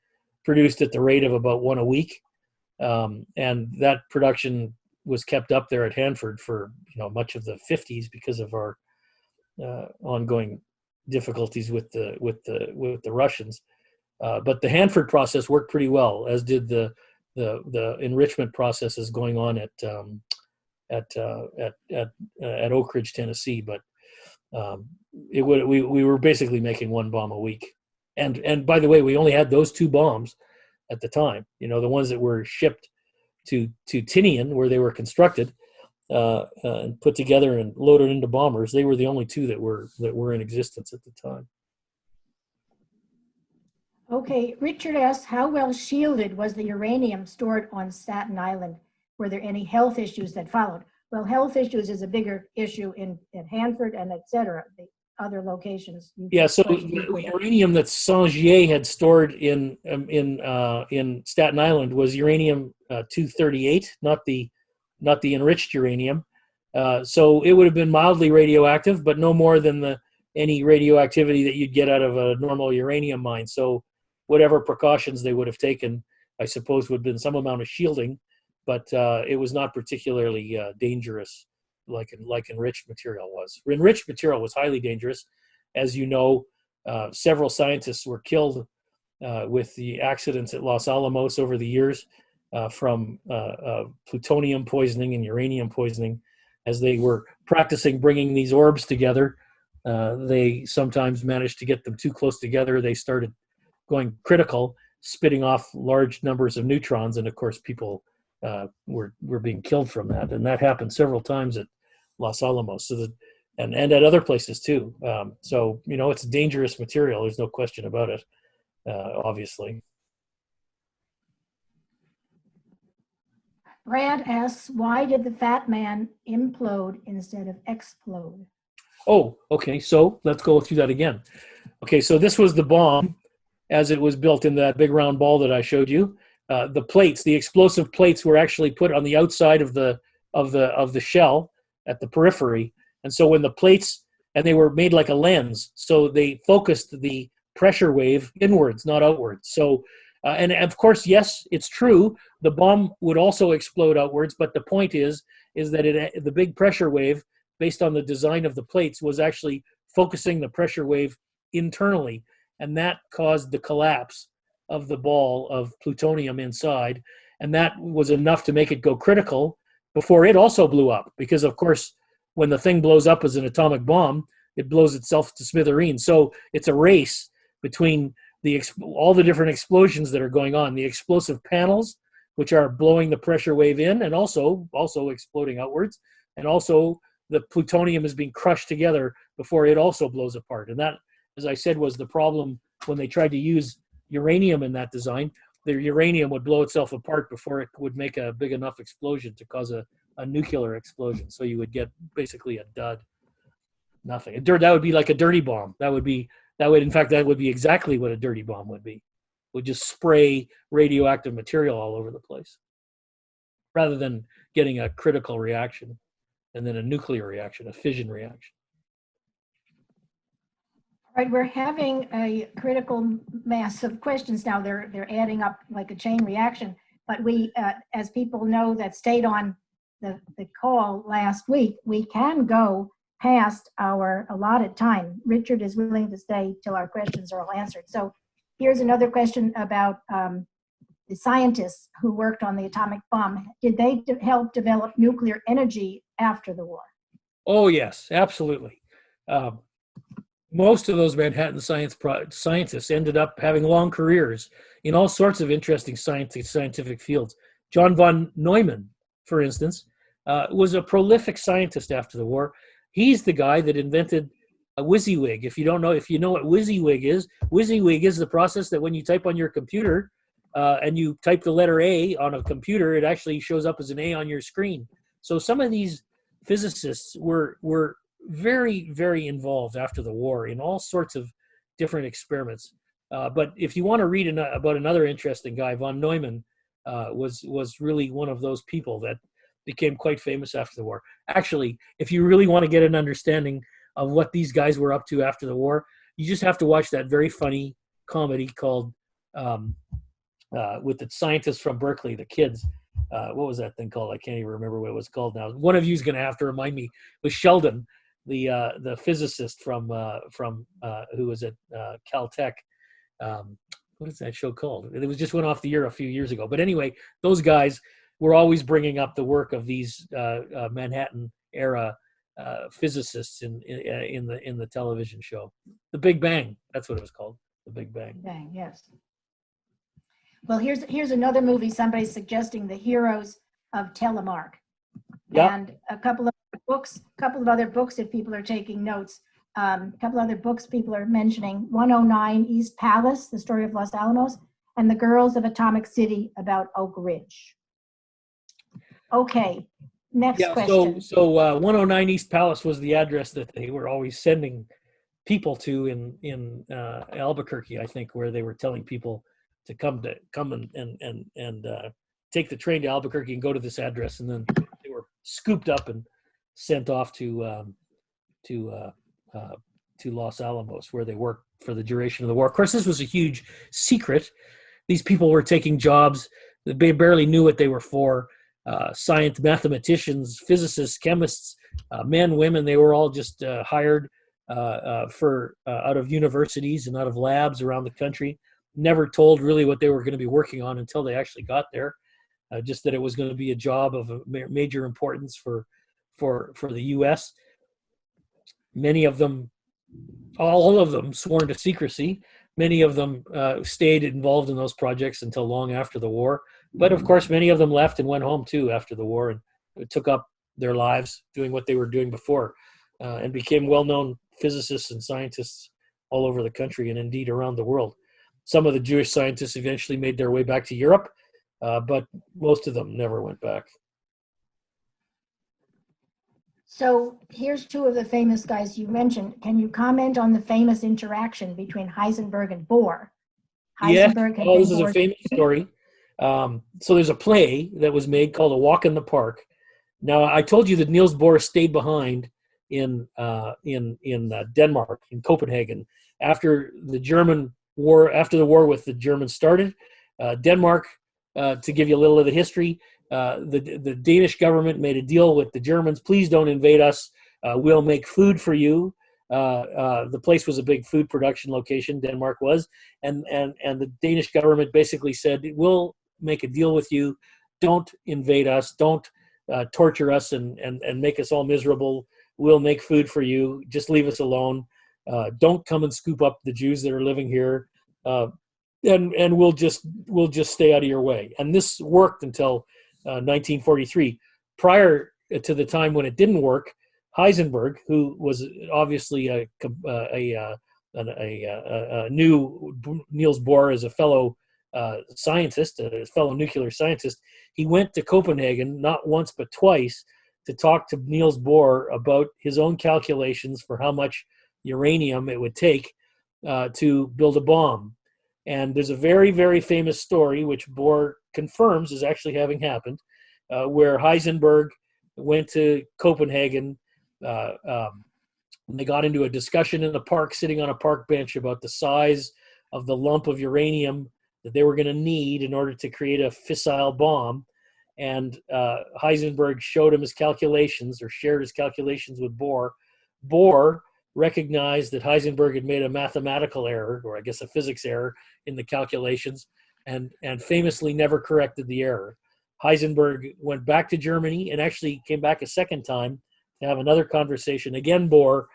produced at the rate of about 1 a week, and that production was kept up there at Hanford for much of the '50s because of our ongoing difficulties with the Russians. But the Hanford process worked pretty well, as did the enrichment processes going on at Oak Ridge, Tennessee. But we were basically making one bomb a week. And by the way, we only had those 2 bombs at the time. The ones that were shipped to Tinian, where they were constructed and put together and loaded into bombers. They were the only 2 that were in existence at the time. Okay, Richard asks, how well shielded was the uranium stored on Staten Island? Were there any health issues that followed? Well, health issues is a bigger issue in Hanford and et cetera, the other locations. Yeah, so the uranium that Sangier had stored in Staten Island was uranium 238, not the enriched uranium. So it would have been mildly radioactive, but no more than any radioactivity that you'd get out of a normal uranium mine. So whatever precautions they would have taken, I suppose, would have been some amount of shielding, but it was not particularly dangerous like enriched material was. Enriched material was highly dangerous. As you know, several scientists were killed with the accidents at Los Alamos over the years from plutonium poisoning and uranium poisoning. As they were practicing bringing these orbs together, they sometimes managed to get them too close together. They started going critical, spitting off large numbers of neutrons, and of course people were being killed from that. And that happened several times at Los Alamos, and at other places too. So it's dangerous material. There's no question about it, obviously. Brad asks, why did the Fat Man implode instead of explode? Oh, okay. So let's go through that again. Okay, so this was the bomb as it was built in that big round ball that I showed you. The plates, the explosive plates, were actually put on the outside of the shell at the periphery, and so when the plates, and they were made like a lens, so they focused the pressure wave inwards, not outwards. So. And of course, yes, it's true. The bomb would also explode outwards, but the point is that the big pressure wave, based on the design of the plates, was actually focusing the pressure wave internally, and that caused the collapse of the ball of plutonium inside, and that was enough to make it go critical before it also blew up. Because of course, when the thing blows up as an atomic bomb, it blows itself to smithereens. So it's a race between all the different explosions that are going on, the explosive panels, which are blowing the pressure wave in and also exploding outwards, and also the plutonium is being crushed together before it also blows apart. And that, as I said, was the problem when they tried to use uranium in that design. The uranium would blow itself apart before it would make a big enough explosion to cause a nuclear explosion. So you would get basically a dud, nothing. That would be like a dirty bomb. That would be exactly what a dirty bomb would be. It would just spray radioactive material all over the place, rather than getting a critical reaction and then a nuclear reaction, a fission reaction. All right, we're having a critical mass of questions now. They're adding up like a chain reaction. But we, as people know that stayed on the call last week, we can go past our allotted time. Richard is willing to stay till our questions are all answered. So here's another question about the scientists who worked on the atomic bomb, did they help develop nuclear energy after the war? Oh, yes, absolutely. Most of those Manhattan scientists ended up having long careers in all sorts of interesting scientific fields. John von Neumann, for instance, was a prolific scientist after the war. He's the guy that invented a WYSIWYG. If you know what WYSIWYG is the process that when you type on your computer and you type the letter A on a computer, it actually shows up as an A on your screen. So some of these physicists were very, very involved after the war in all sorts of different experiments. But if you want to read about another interesting guy, von Neumann was really one of those people that became quite famous after the war. Actually, if you really want to get an understanding of what these guys were up to after the war, you just have to watch that very funny comedy called with the scientists from Berkeley, the kids. What was that thing called? I can't even remember what it was called now. One of you is going to have to remind me. With Sheldon, the physicist from who was at Caltech. What is that show called? It was just went off the air a few years ago. But anyway, those guys were always bringing up the work of these Manhattan era physicists in the television show, The Big Bang. That's what it was called, The Big Bang. Bang, yes. Well, here's another movie somebody's suggesting, The Heroes of Telemark. Yeah. And a couple of other books if people are taking notes. A couple other books people are mentioning, 109 East Palace, The Story of Los Alamos, and The Girls of Atomic City about Oak Ridge. Okay, next question. So 109 East Palace was the address that they were always sending people to in Albuquerque, I think, where they were telling people to come and take the train to Albuquerque and go to this address, and then they were scooped up and sent off to Los Alamos, where they worked for the duration of the war. Of course, this was a huge secret. These people were taking jobs that they barely knew what they were for. Science, mathematicians, physicists, chemists, men, women, they were all just hired for out of universities and out of labs around the country, never told really what they were going to be working on until they actually got there. Just that it was going to be a job of a major importance for the U.S. Many of them, all of them, sworn to secrecy. Many of them stayed involved in those projects until long after the war. But of course, many of them left and went home too after the war and took up their lives doing what they were doing before, and became well-known physicists and scientists all over the country and indeed around the world. Some of the Jewish scientists eventually made their way back to Europe, but most of them never went back. So here's two of the famous guys you mentioned. Can you comment on the famous interaction between Heisenberg and Bohr? Heisenberg this is a famous story. So there's a play that was made called A Walk in the Park. Now, I told you that Niels Bohr stayed behind in Denmark, in Copenhagen, after the war with the Germans started. Denmark, to give you a little of the history, the Danish government made a deal with the Germans. Please don't invade us. We'll make food for you. The place was a big food production location, Denmark was, and the Danish government basically said, we'll make a deal with you. Don't invade us. Don't torture us and make us all miserable. We'll make food for you. Just leave us alone. Don't come and scoop up the Jews that are living here. And we'll just stay out of your way. And this worked until 1943. Prior to the time when it didn't work, Heisenberg, who was obviously knew Niels Bohr as a fellow scientist, a fellow nuclear scientist, he went to Copenhagen not once but twice to talk to Niels Bohr about his own calculations for how much uranium it would take to build a bomb. And there's a very, very famous story, which Bohr confirms is actually having happened, where Heisenberg went to Copenhagen. They got into a discussion in the park, sitting on a park bench, about the size of the lump of uranium that they were going to need in order to create a fissile bomb. And Heisenberg showed him his calculations, or shared his calculations with Bohr. Bohr recognized that Heisenberg had made a mathematical error, or I guess a physics error, in the calculations, and famously never corrected the error. Heisenberg went back to Germany and actually came back a second time to have another conversation. Again, Bohr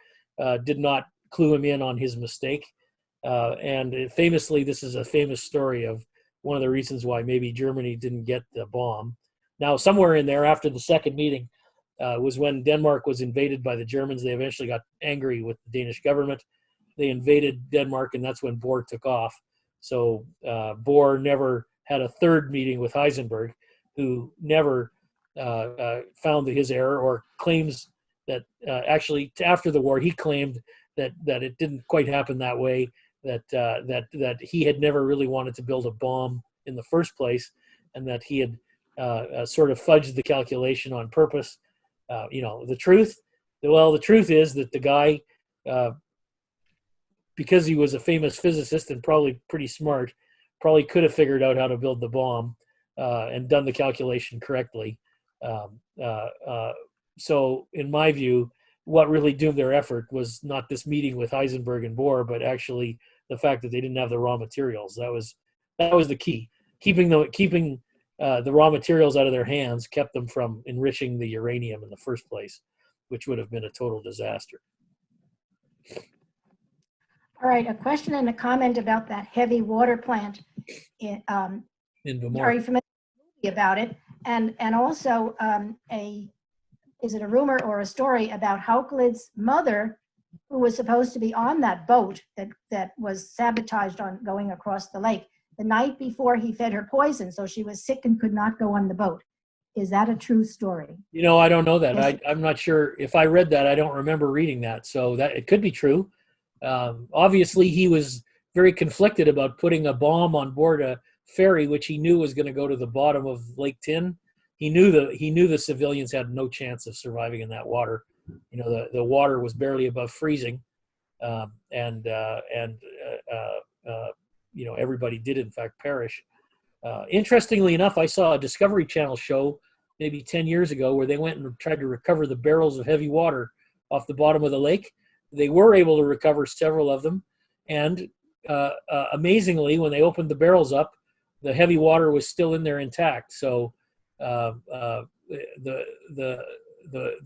did not clue him in on his mistake. And famously, this is a famous story of one of the reasons why maybe Germany didn't get the bomb. Now, somewhere in there after the second meeting was when Denmark was invaded by the Germans. They eventually got angry with the Danish government. They invaded Denmark, and that's when Bohr took off. So Bohr never had a third meeting with Heisenberg, who never found his error, or claims that actually after the war he claimed that it didn't quite happen that way, that he had never really wanted to build a bomb in the first place, and that he had sort of fudged the calculation on purpose. The truth is that the guy, because he was a famous physicist and probably pretty smart, probably could have figured out how to build the bomb and done the calculation correctly. So in my view, what really doomed their effort was not this meeting with Heisenberg and Bohr, but actually the fact that they didn't have the raw materials. That was the key. Keeping the raw materials out of their hands kept them from enriching the uranium in the first place, which would have been a total disaster. All right, a question and a comment about that heavy water plant. In Vermont. Very familiar about it, and also is it a rumor or a story about Hauklidd's mother, who was supposed to be on that boat that was sabotaged on going across the lake the night before he fed her poison, so she was sick and could not go on the boat. Is that a true story? I don't know that. Yes. I'm not sure if I read that. I don't remember reading that, so that it could be true. Obviously, he was very conflicted about putting a bomb on board a ferry, which he knew was going to go to the bottom of Lake Tyn. He knew the civilians had no chance of surviving in that water. The water was barely above freezing, and everybody did in fact perish. Interestingly enough, I saw a Discovery Channel show maybe 10 years ago where they went and tried to recover the barrels of heavy water off the bottom of the lake. They were able to recover several of them, and amazingly, when they opened the barrels up, the heavy water was still in there intact. So the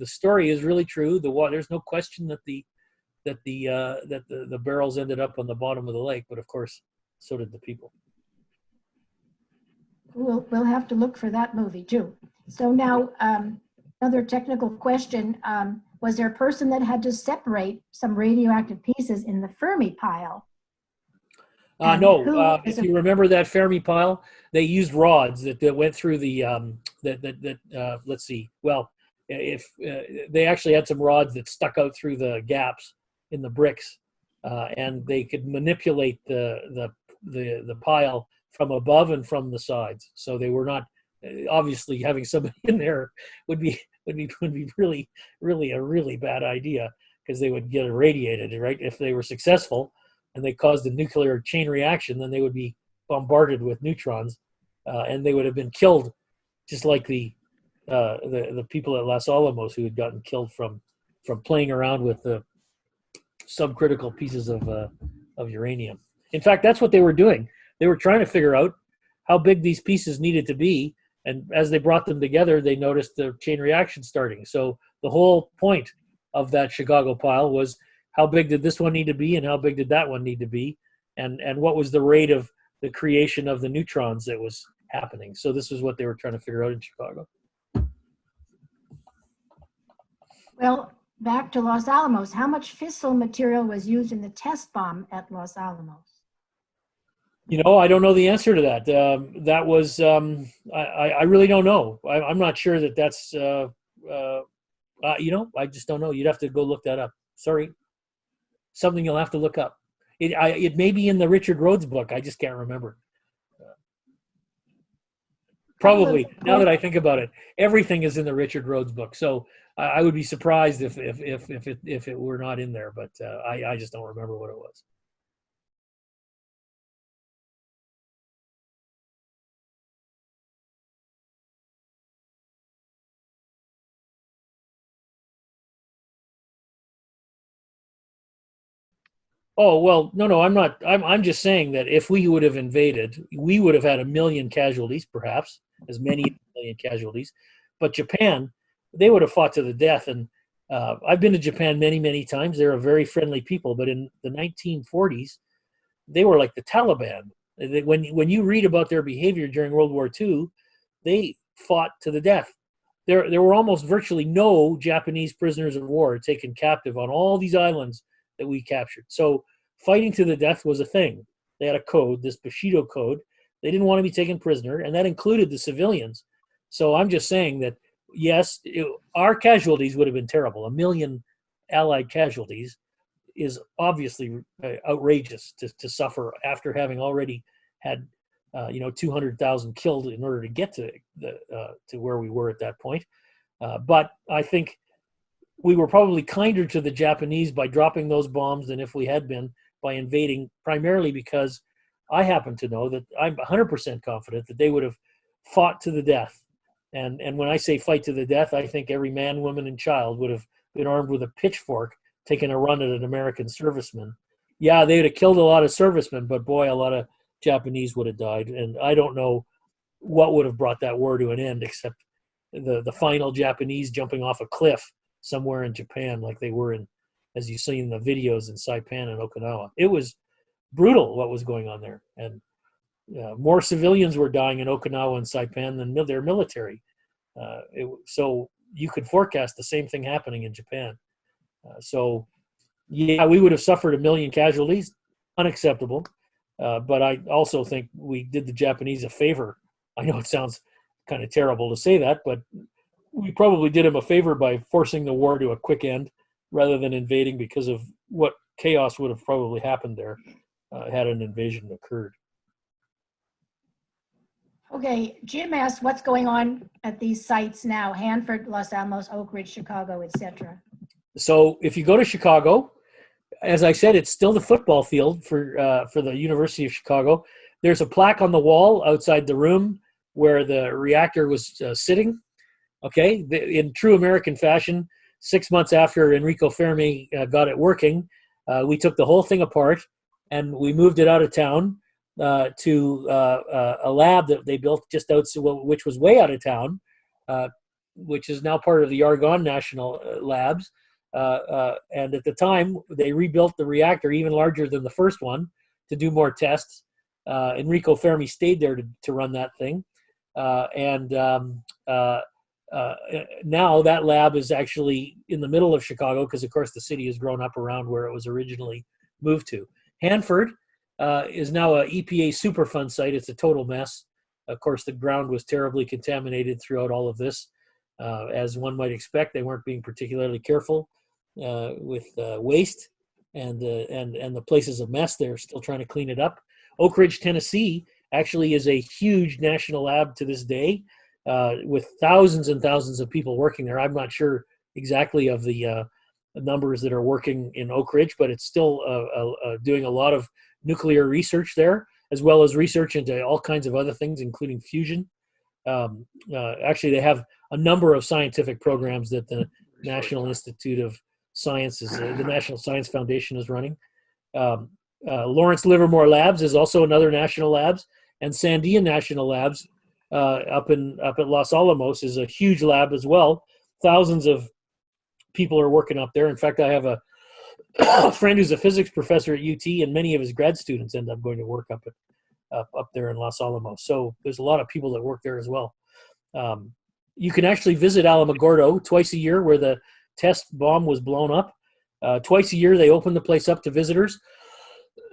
story is really true. There's no question that the barrels ended up on the bottom of the lake, but of course, so did the people. We'll have to look for that movie too. So now, another technical question. Was there a person that had to separate some radioactive pieces in the Fermi pile? No. If you remember that Fermi pile, they used rods that went through the let's see. Well, if they actually had some rods that stuck out through the gaps in the bricks, and they could manipulate the pile from above and from the sides. So they were not, obviously having somebody in there would be really a really bad idea, because they would get irradiated, right? If they were successful and they caused a nuclear chain reaction, then they would be bombarded with neutrons, and they would have been killed, just like the people at Los Alamos who had gotten killed from playing around with the subcritical pieces of uranium. In fact, that's what they were doing. They were trying to figure out how big these pieces needed to be, and as they brought them together, they noticed the chain reaction starting. So the whole point of that Chicago pile was, how big did this one need to be, and how big did that one need to be, and what was the rate of the creation of the neutrons that was happening. So this was what they were trying to figure out in Chicago. Well, back to Los Alamos. How much fissile material was used in the test bomb at Los Alamos? I don't know the answer to that. That was, I really don't know. I'm not sure that's, I just don't know. You'd have to go look that up. Sorry. Something you'll have to look up. It may be in the Richard Rhodes book. I just can't remember. Probably, now that I think about it, everything is in the Richard Rhodes book. So I would be surprised if it were not in there, but I just don't remember what it was. Oh, well, no, I'm not. I'm just saying that if we would have invaded, we would have had a million casualties, perhaps as many as a million casualties. But Japan, they would have fought to the death. And I've been to Japan many, many times. They're a very friendly people. But in the 1940s, they were like the Taliban. When you read about their behavior during World War II, they fought to the death. There were almost virtually no Japanese prisoners of war taken captive on all these islands that we captured. So fighting to the death was a thing. They had a code, this Bushido code. They didn't want to be taken prisoner, and that included the civilians. So I'm just saying that, yes, our casualties would have been terrible. A million Allied casualties is obviously outrageous to suffer after having already had 200,000 killed in order to get to where we were at that point. But I think we were probably kinder to the Japanese by dropping those bombs than if we had been by invading, primarily because I happen to know that I'm 100% confident that they would have fought to the death. And when I say fight to the death, I think every man, woman, and child would have been armed with a pitchfork taking a run at an American serviceman. Yeah, they would have killed a lot of servicemen, but boy, a lot of Japanese would have died. And I don't know what would have brought that war to an end except the final Japanese jumping off a cliff somewhere in Japan, like they were in, as you see in the videos, in Saipan and Okinawa. It was brutal what was going on there. And more civilians were dying in Okinawa and Saipan than their military. So you could forecast the same thing happening in Japan. So, yeah, we would have suffered a million casualties. Unacceptable. But I also think we did the Japanese a favor. I know it sounds kind of terrible to say that, but we probably did them a favor by forcing the war to a quick end rather than invading, because of what chaos would have probably happened there had an invasion occurred. Okay, Jim asked what's going on at these sites now: Hanford, Los Alamos, Oak Ridge, Chicago, etc. So if you go to Chicago, as I said, it's still the football field for the University of Chicago. There's a plaque on the wall outside the room where the reactor was sitting. Okay, in true American fashion, 6 months after Enrico Fermi got it working, we took the whole thing apart and we moved it out of town to a lab that they built just outside, which was way out of town, which is now part of the Argonne National Labs. And at the time, they rebuilt the reactor even larger than the first one to do more tests. Enrico Fermi stayed there to run that thing. Now that lab is actually in the middle of Chicago because, of course, the city has grown up around where it was originally moved to. Hanford is now a EPA Superfund site. It's a total mess. Of course, the ground was terribly contaminated throughout all of this. As one might expect, they weren't being particularly careful with waste, and the place is a mess. They're still trying to clean it up. Oak Ridge, Tennessee actually is a huge national lab to this day, with thousands and thousands of people working there. I'm not sure exactly of the numbers that are working in Oak Ridge, but it's still doing a lot of nuclear research there, as well as research into all kinds of other things, including fusion. Actually, they have a number of scientific programs that the National Institute of Sciences, the National Science Foundation, is running. Lawrence Livermore Labs is also another national labs, and Sandia National Labs up at Los Alamos is a huge lab as well. Thousands of people are working up there. In fact, I have a friend who's a physics professor at UT, and many of his grad students end up going to work up there in Los Alamos. So there's a lot of people that work there as well. You can actually visit Alamogordo twice a year, where the test bomb was blown up. Twice a year, they open the place up to visitors.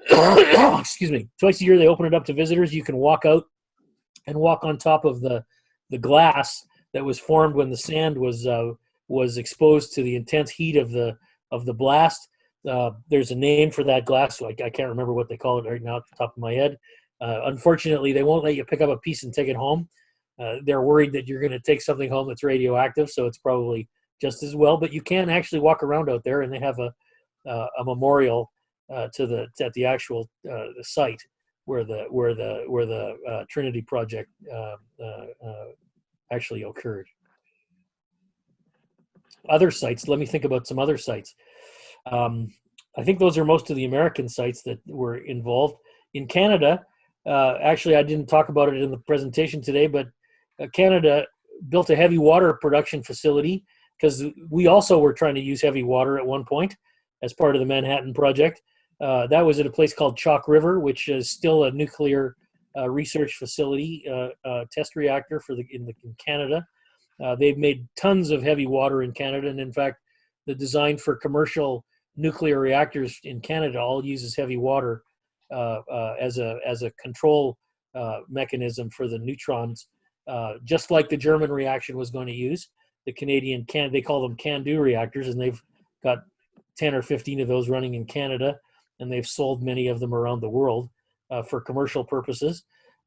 Excuse me. Twice a year, they open it up to visitors. You can walk out and walk on top of the glass that was formed when the sand was exposed to the intense heat of the blast. There's a name for that glass, so I can't remember what they call it right now at the top of my head. Unfortunately, they won't let you pick up a piece and take it home. They're worried that you're going to take something home that's radioactive, so it's probably just as well. But you can actually walk around out there, and they have a memorial at the actual site where the Trinity project actually occurred. Other sites. Let me think about some other sites. I think those are most of the American sites that were involved. In Canada, actually, I didn't talk about it in the presentation today, but Canada built a heavy water production facility because we also were trying to use heavy water at one point as part of the Manhattan Project. That was at a place called Chalk River, which is still a nuclear research facility, test reactor in Canada. They've made tons of heavy water in Canada, and in fact, the design for commercial nuclear reactors in Canada all uses heavy water as a control mechanism for the neutrons, just like the German reaction was going to use. The Canadian they call them can-do reactors, and they've got 10 or 15 of those running in Canada, and they've sold many of them around the world for commercial purposes.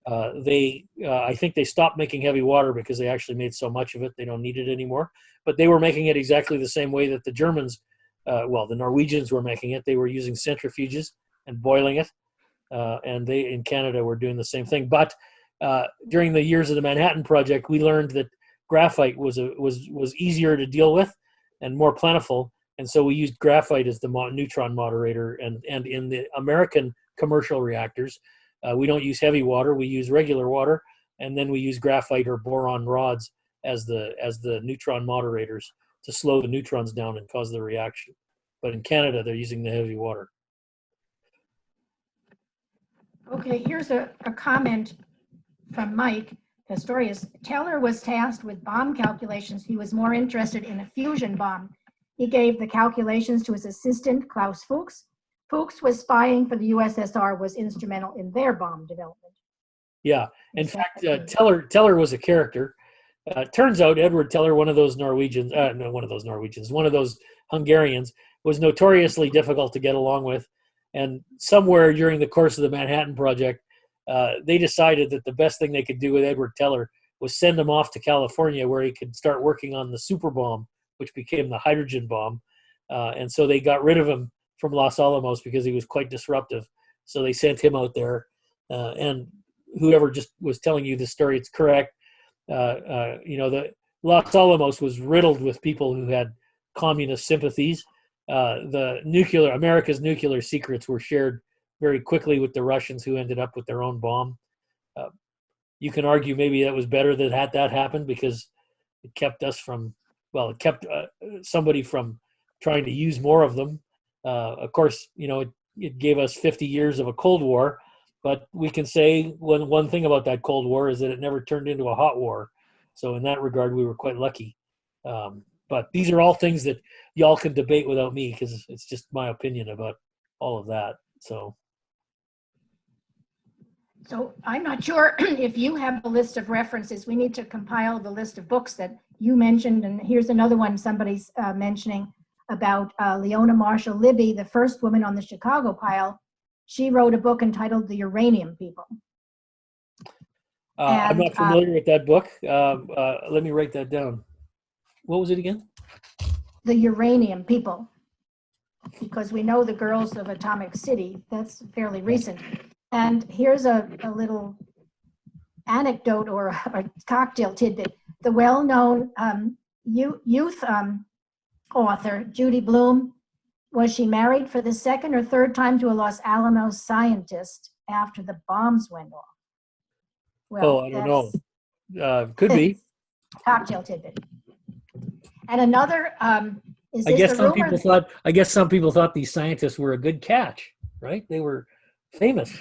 I think they stopped making heavy water because they actually made so much of it they don't need it anymore. But they were making it exactly the same way that the Germans, the Norwegians were making it. They were using centrifuges and boiling it, and they in Canada were doing the same thing. But during the years of the Manhattan Project, we learned that graphite was easier to deal with and more plentiful, and so we used graphite as the neutron moderator. And in the American commercial reactors, we don't use heavy water; we use regular water, and then we use graphite or boron rods as the neutron moderators to slow the neutrons down and cause the reaction. But in Canada, they're using the heavy water. Okay, here's a comment from Mike Pistorius. Teller was tasked with bomb calculations. He was more interested in a fusion bomb. He gave the calculations to his assistant, Klaus Fuchs. Fuchs was spying for the USSR, was instrumental in their bomb development. Yeah, in fact, Teller was a character. Turns out Edward Teller, one of those Hungarians, was notoriously difficult to get along with. And somewhere during the course of the Manhattan Project, they decided that the best thing they could do with Edward Teller was send him off to California, where he could start working on the super bomb, which became the hydrogen bomb. And so they got rid of him from Los Alamos because he was quite disruptive. So they sent him out there. And whoever just was telling you this story, it's correct. The Los Alamos was riddled with people who had communist sympathies. America's nuclear secrets were shared very quickly with the Russians, who ended up with their own bomb. You can argue maybe that was better that that happened, because it kept somebody from trying to use more of them. Of course, it gave us 50 years of a Cold War, but we can say one thing about that Cold War is that it never turned into a hot war. So in that regard, we were quite lucky. But these are all things that y'all can debate without me, because it's just my opinion about all of that. So I'm not sure if you have a list of references. We need to compile the list of books that you mentioned. And here's another one somebody's mentioning about Leona Marshall Libby, the first woman on the Chicago pile. She wrote a book entitled The Uranium People. I'm not familiar with that book. Let me write that down. What was it again? The Uranium People, because we know the girls of Atomic City. That's fairly recent. And here's a little anecdote or a cocktail tidbit. The well-known youth author, Judy Blume, was she married for the second or third time to a Los Alamos scientist after the bombs went off? Well, I don't know. Could be. Cocktail tidbit. And another is this I guess some people thought these scientists were a good catch, right? They were famous.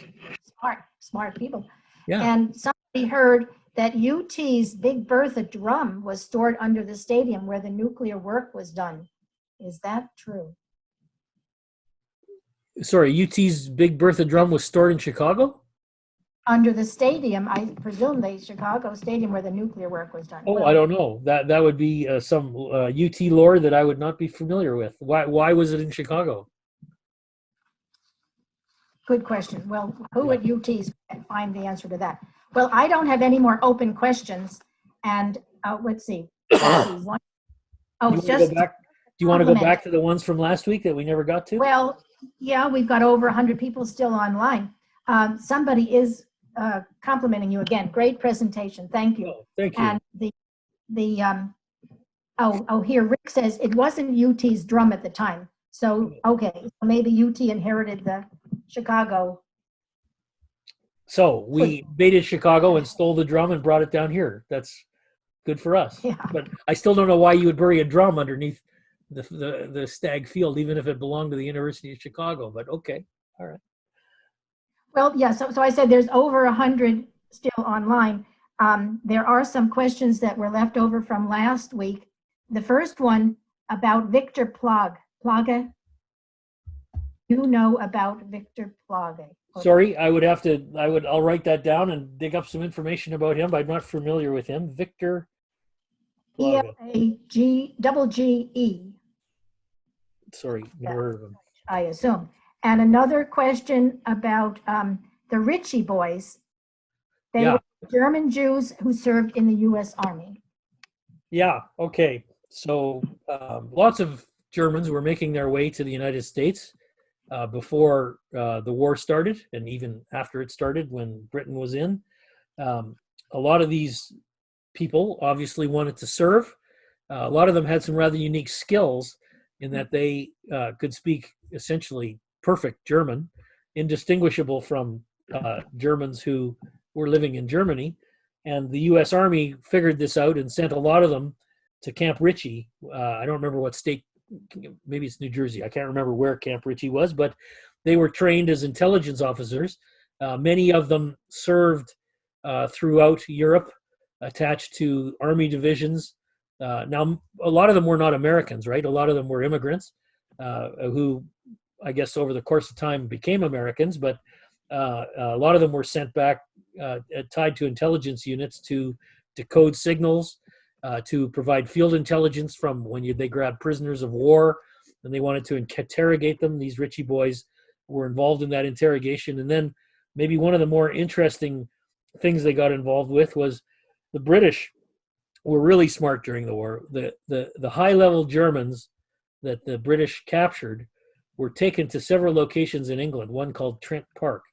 Smart people. Yeah. And somebody heard that UT's Big Bertha drum was stored under the stadium where the nuclear work was done. Is that true? Sorry, UT's Big Bertha drum was stored in Chicago? Under the stadium, I presume the Chicago stadium where the nuclear work was done. Oh, well, I don't know. That would be some UT lore that I would not be familiar with. Why was it in Chicago? Good question. Well, who at UT find the answer to that? Well, I don't have any more open questions. And let's see. Do you want to go back to the ones from last week that we never got to? Well, yeah, we've got over 100 people still online. Somebody is complimenting you again. Great presentation. Thank you. Oh, thank you. And here Rick says it wasn't UT's drum at the time. So, okay, so maybe UT inherited the Chicago. So we baited Chicago and stole the drum and brought it down here. That's good for us. Yeah. But I still don't know why you would bury a drum underneath the Stag Field, even if it belonged to the University of Chicago. But okay, all right. Well, yeah, so I said there's over 100 still online. There are some questions that were left over from last week. The first one about Victor Plage. You know about Victor Plage? Sorry, I'll write that down and dig up some information about him, but I'm not familiar with him. Victor Plage. Plage. Sorry, never heard of him. I assume. And another question about the Ritchie boys. They were German Jews who served in the U.S. Army. Yeah, okay. So lots of Germans were making their way to the United States before the war started, and even after it started when Britain was in. A lot of these people obviously wanted to serve. A lot of them had some rather unique skills in that they could speak essentially perfect German, indistinguishable from Germans who were living in Germany. And the U.S. Army figured this out and sent a lot of them to Camp Ritchie. I don't remember what state, maybe it's New Jersey. I can't remember where Camp Ritchie was, but they were trained as intelligence officers. Many of them served throughout Europe, attached to army divisions. Now, a lot of them were not Americans, right? A lot of them were immigrants who, I guess, over the course of time became Americans, but a lot of them were sent back tied to intelligence units to decode signals, to provide field intelligence from when they grabbed prisoners of war and they wanted to interrogate them. These Ritchie boys were involved in that interrogation. And then maybe one of the more interesting things they got involved with was the British were really smart during the war. The high-level Germans that the British captured were taken to several locations in England, one called Trent Park.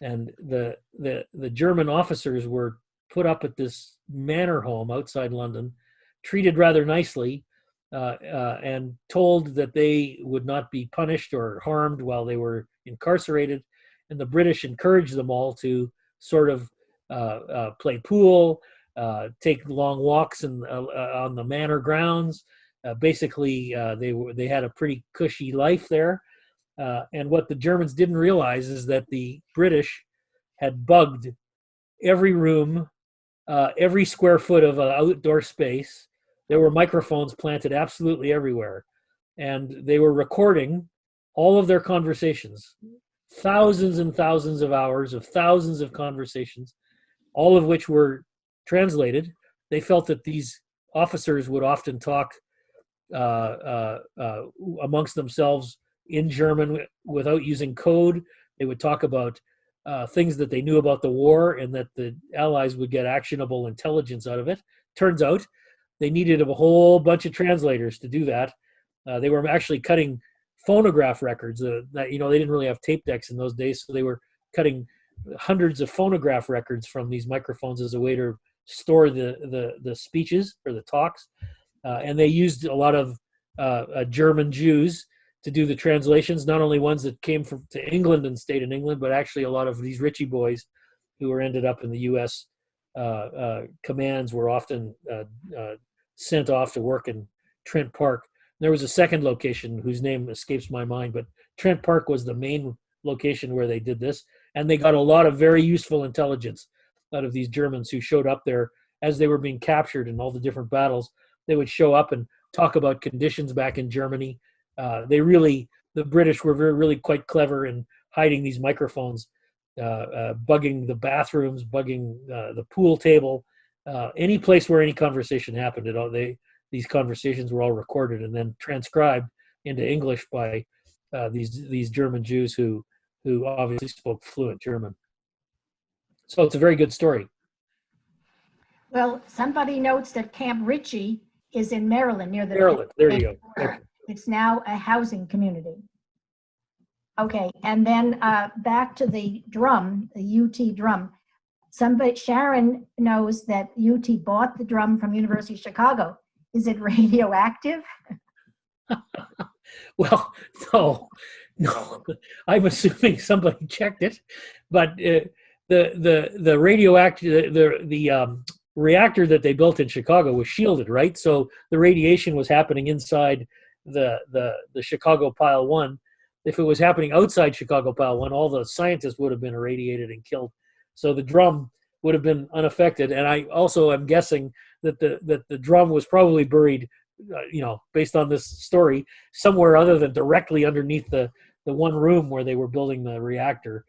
And the German officers were put up at this manor home outside London, treated rather nicely, and told that they would not be punished or harmed while they were incarcerated. And the British encouraged them all to sort of play pool, take long walks on the manor grounds. Basically, they had a pretty cushy life there. And what the Germans didn't realize is that the British had bugged every room, every square foot of outdoor space. There were microphones planted absolutely everywhere. And they were recording all of their conversations, thousands and thousands of hours of thousands of conversations, all of which were translated. They felt that these officers would often talk amongst themselves in German without using code. They would talk about things that they knew about the war and that the Allies would get actionable intelligence out of it. Turns out they needed a whole bunch of translators to do that. They were actually cutting phonograph records. That they didn't really have tape decks in those days, so they were cutting hundreds of phonograph records from these microphones as a way to store the speeches or the talks. And they used a lot of German Jews to do the translations, not only ones that came to England and stayed in England, but actually a lot of these Ritchie boys who were ended up in the U.S. Commands were often sent off to work in Trent Park. There was a second location whose name escapes my mind, but Trent Park was the main location where they did this. And they got a lot of very useful intelligence out of these Germans who showed up there as they were being captured in all the different battles. They would show up and talk about conditions back in Germany. The British were really quite clever in hiding these microphones, bugging the bathrooms, bugging the pool table, any place where any conversation happened. These conversations were all recorded and then transcribed into English by these German Jews who obviously spoke fluent German. So it's a very good story. Well, somebody notes that Camp Ritchie is in Maryland, near the Maryland. There you go. Okay. It's now a housing community. Okay, and then back to the drum, the UT drum. Sharon knows that UT bought the drum from University of Chicago. Is it radioactive? Well, no. I'm assuming somebody checked it, but the radioactive the reactor that they built in Chicago was shielded, right? So the radiation was happening inside the Chicago Pile One. If it was happening outside Chicago Pile One, all the scientists would have been irradiated and killed. So the drum would have been unaffected. And I also am guessing that the drum was probably buried, based on this story, somewhere other than directly underneath the one room where they were building the reactor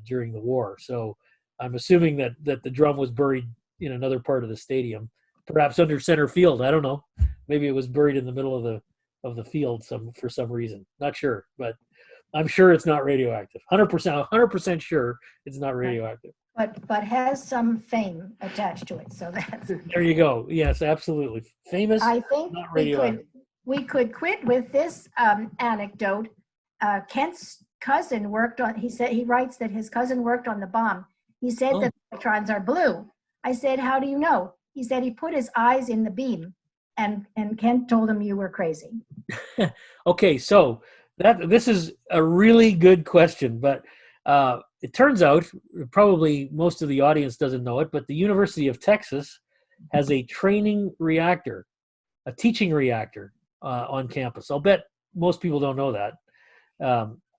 during the war. So I'm assuming that the drum was buried in another part of the stadium, perhaps under center field. I don't know. Maybe it was buried in the middle of the field for some reason. Not sure, but I'm sure it's not radioactive. 100% sure it's not radioactive. But has some fame attached to it. So that's there you go. Yes, absolutely. Famous. I think not radioactive. we could quit with this anecdote. Kent's cousin worked on. He writes that his cousin worked on the bomb. He said that electrons are blue. I said, how do you know? He said he put his eyes in the beam, and Kent told him you were crazy. Okay, so this is a really good question, but it turns out, probably most of the audience doesn't know it, but the University of Texas has a training reactor, a teaching reactor on campus. I'll bet most people don't know that.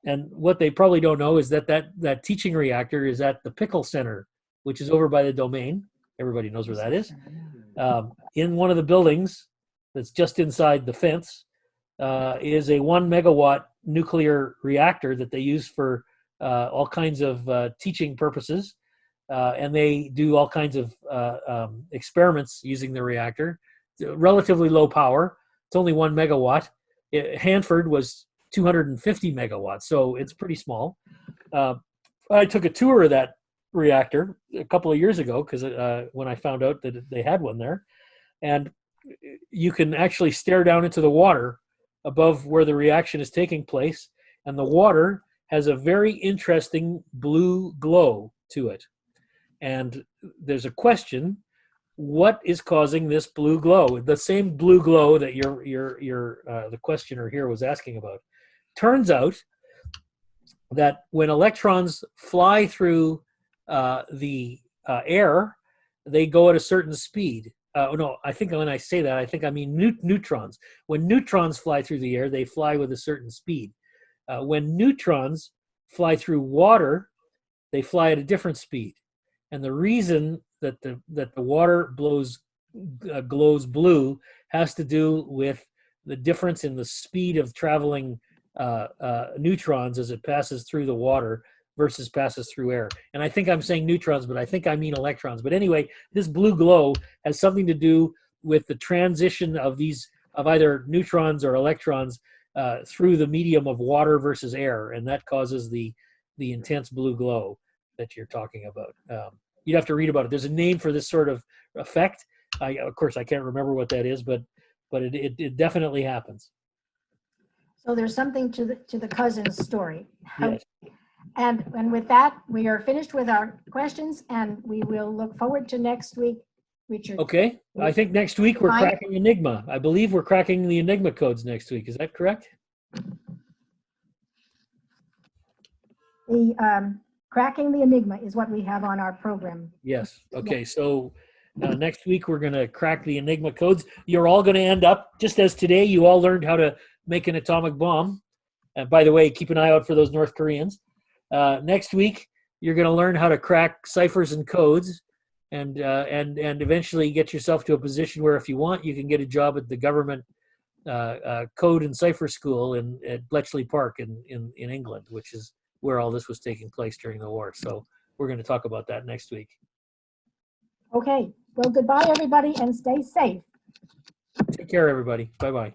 And what they probably don't know is that teaching reactor is at the Pickle Center, which is over by the Domain. Everybody knows where that is. In one of the buildings that's just inside the fence is a 1 megawatt nuclear reactor that they use for all kinds of teaching purposes. And they do all kinds of experiments using the reactor. Relatively low power. It's only 1 megawatt. Hanford was 250 megawatts, so it's pretty small. I took a tour of that reactor a couple of years ago because when I found out that they had one there, and you can actually stare down into the water above where the reaction is taking place, and the water has a very interesting blue glow to it. And there's a question: what is causing this blue glow? The same blue glow that the questioner here was asking about. Turns out that when electrons fly through the air, they go at a certain speed. No, I think when I say that, I think I mean neutrons. When neutrons fly through the air, they fly with a certain speed. When neutrons fly through water, they fly at a different speed. And the reason that the water glows blue has to do with the difference in the speed of traveling neutrons as it passes through the water versus passes through air. And I think I'm saying neutrons, but I think I mean electrons. But anyway, this blue glow has something to do with the transition of either neutrons or electrons through the medium of water versus air, and that causes the intense blue glow that you're talking about. You'd have to read about it. There's a name for this sort of effect. Of course, I can't remember what that is, but it definitely happens. So there's something to the cousin's story. Yes. And with that, we are finished with our questions, and we will look forward to next week, Richard. Okay. I think next week we're cracking Enigma. I believe we're cracking the Enigma codes next week. Is that correct? The cracking the Enigma is what we have on our program. Yes. Okay. So next week we're going to crack the Enigma codes. You're all going to end up, just as today you all learned how to make an atomic bomb. And by the way, keep an eye out for those North Koreans. Next week, you're going to learn how to crack ciphers and codes, and eventually get yourself to a position where, if you want, you can get a job at the government code and cipher school at Bletchley Park in England, which is where all this was taking place during the war. So we're going to talk about that next week. Okay. Well, goodbye, everybody, and stay safe. Take care, everybody. Bye-bye.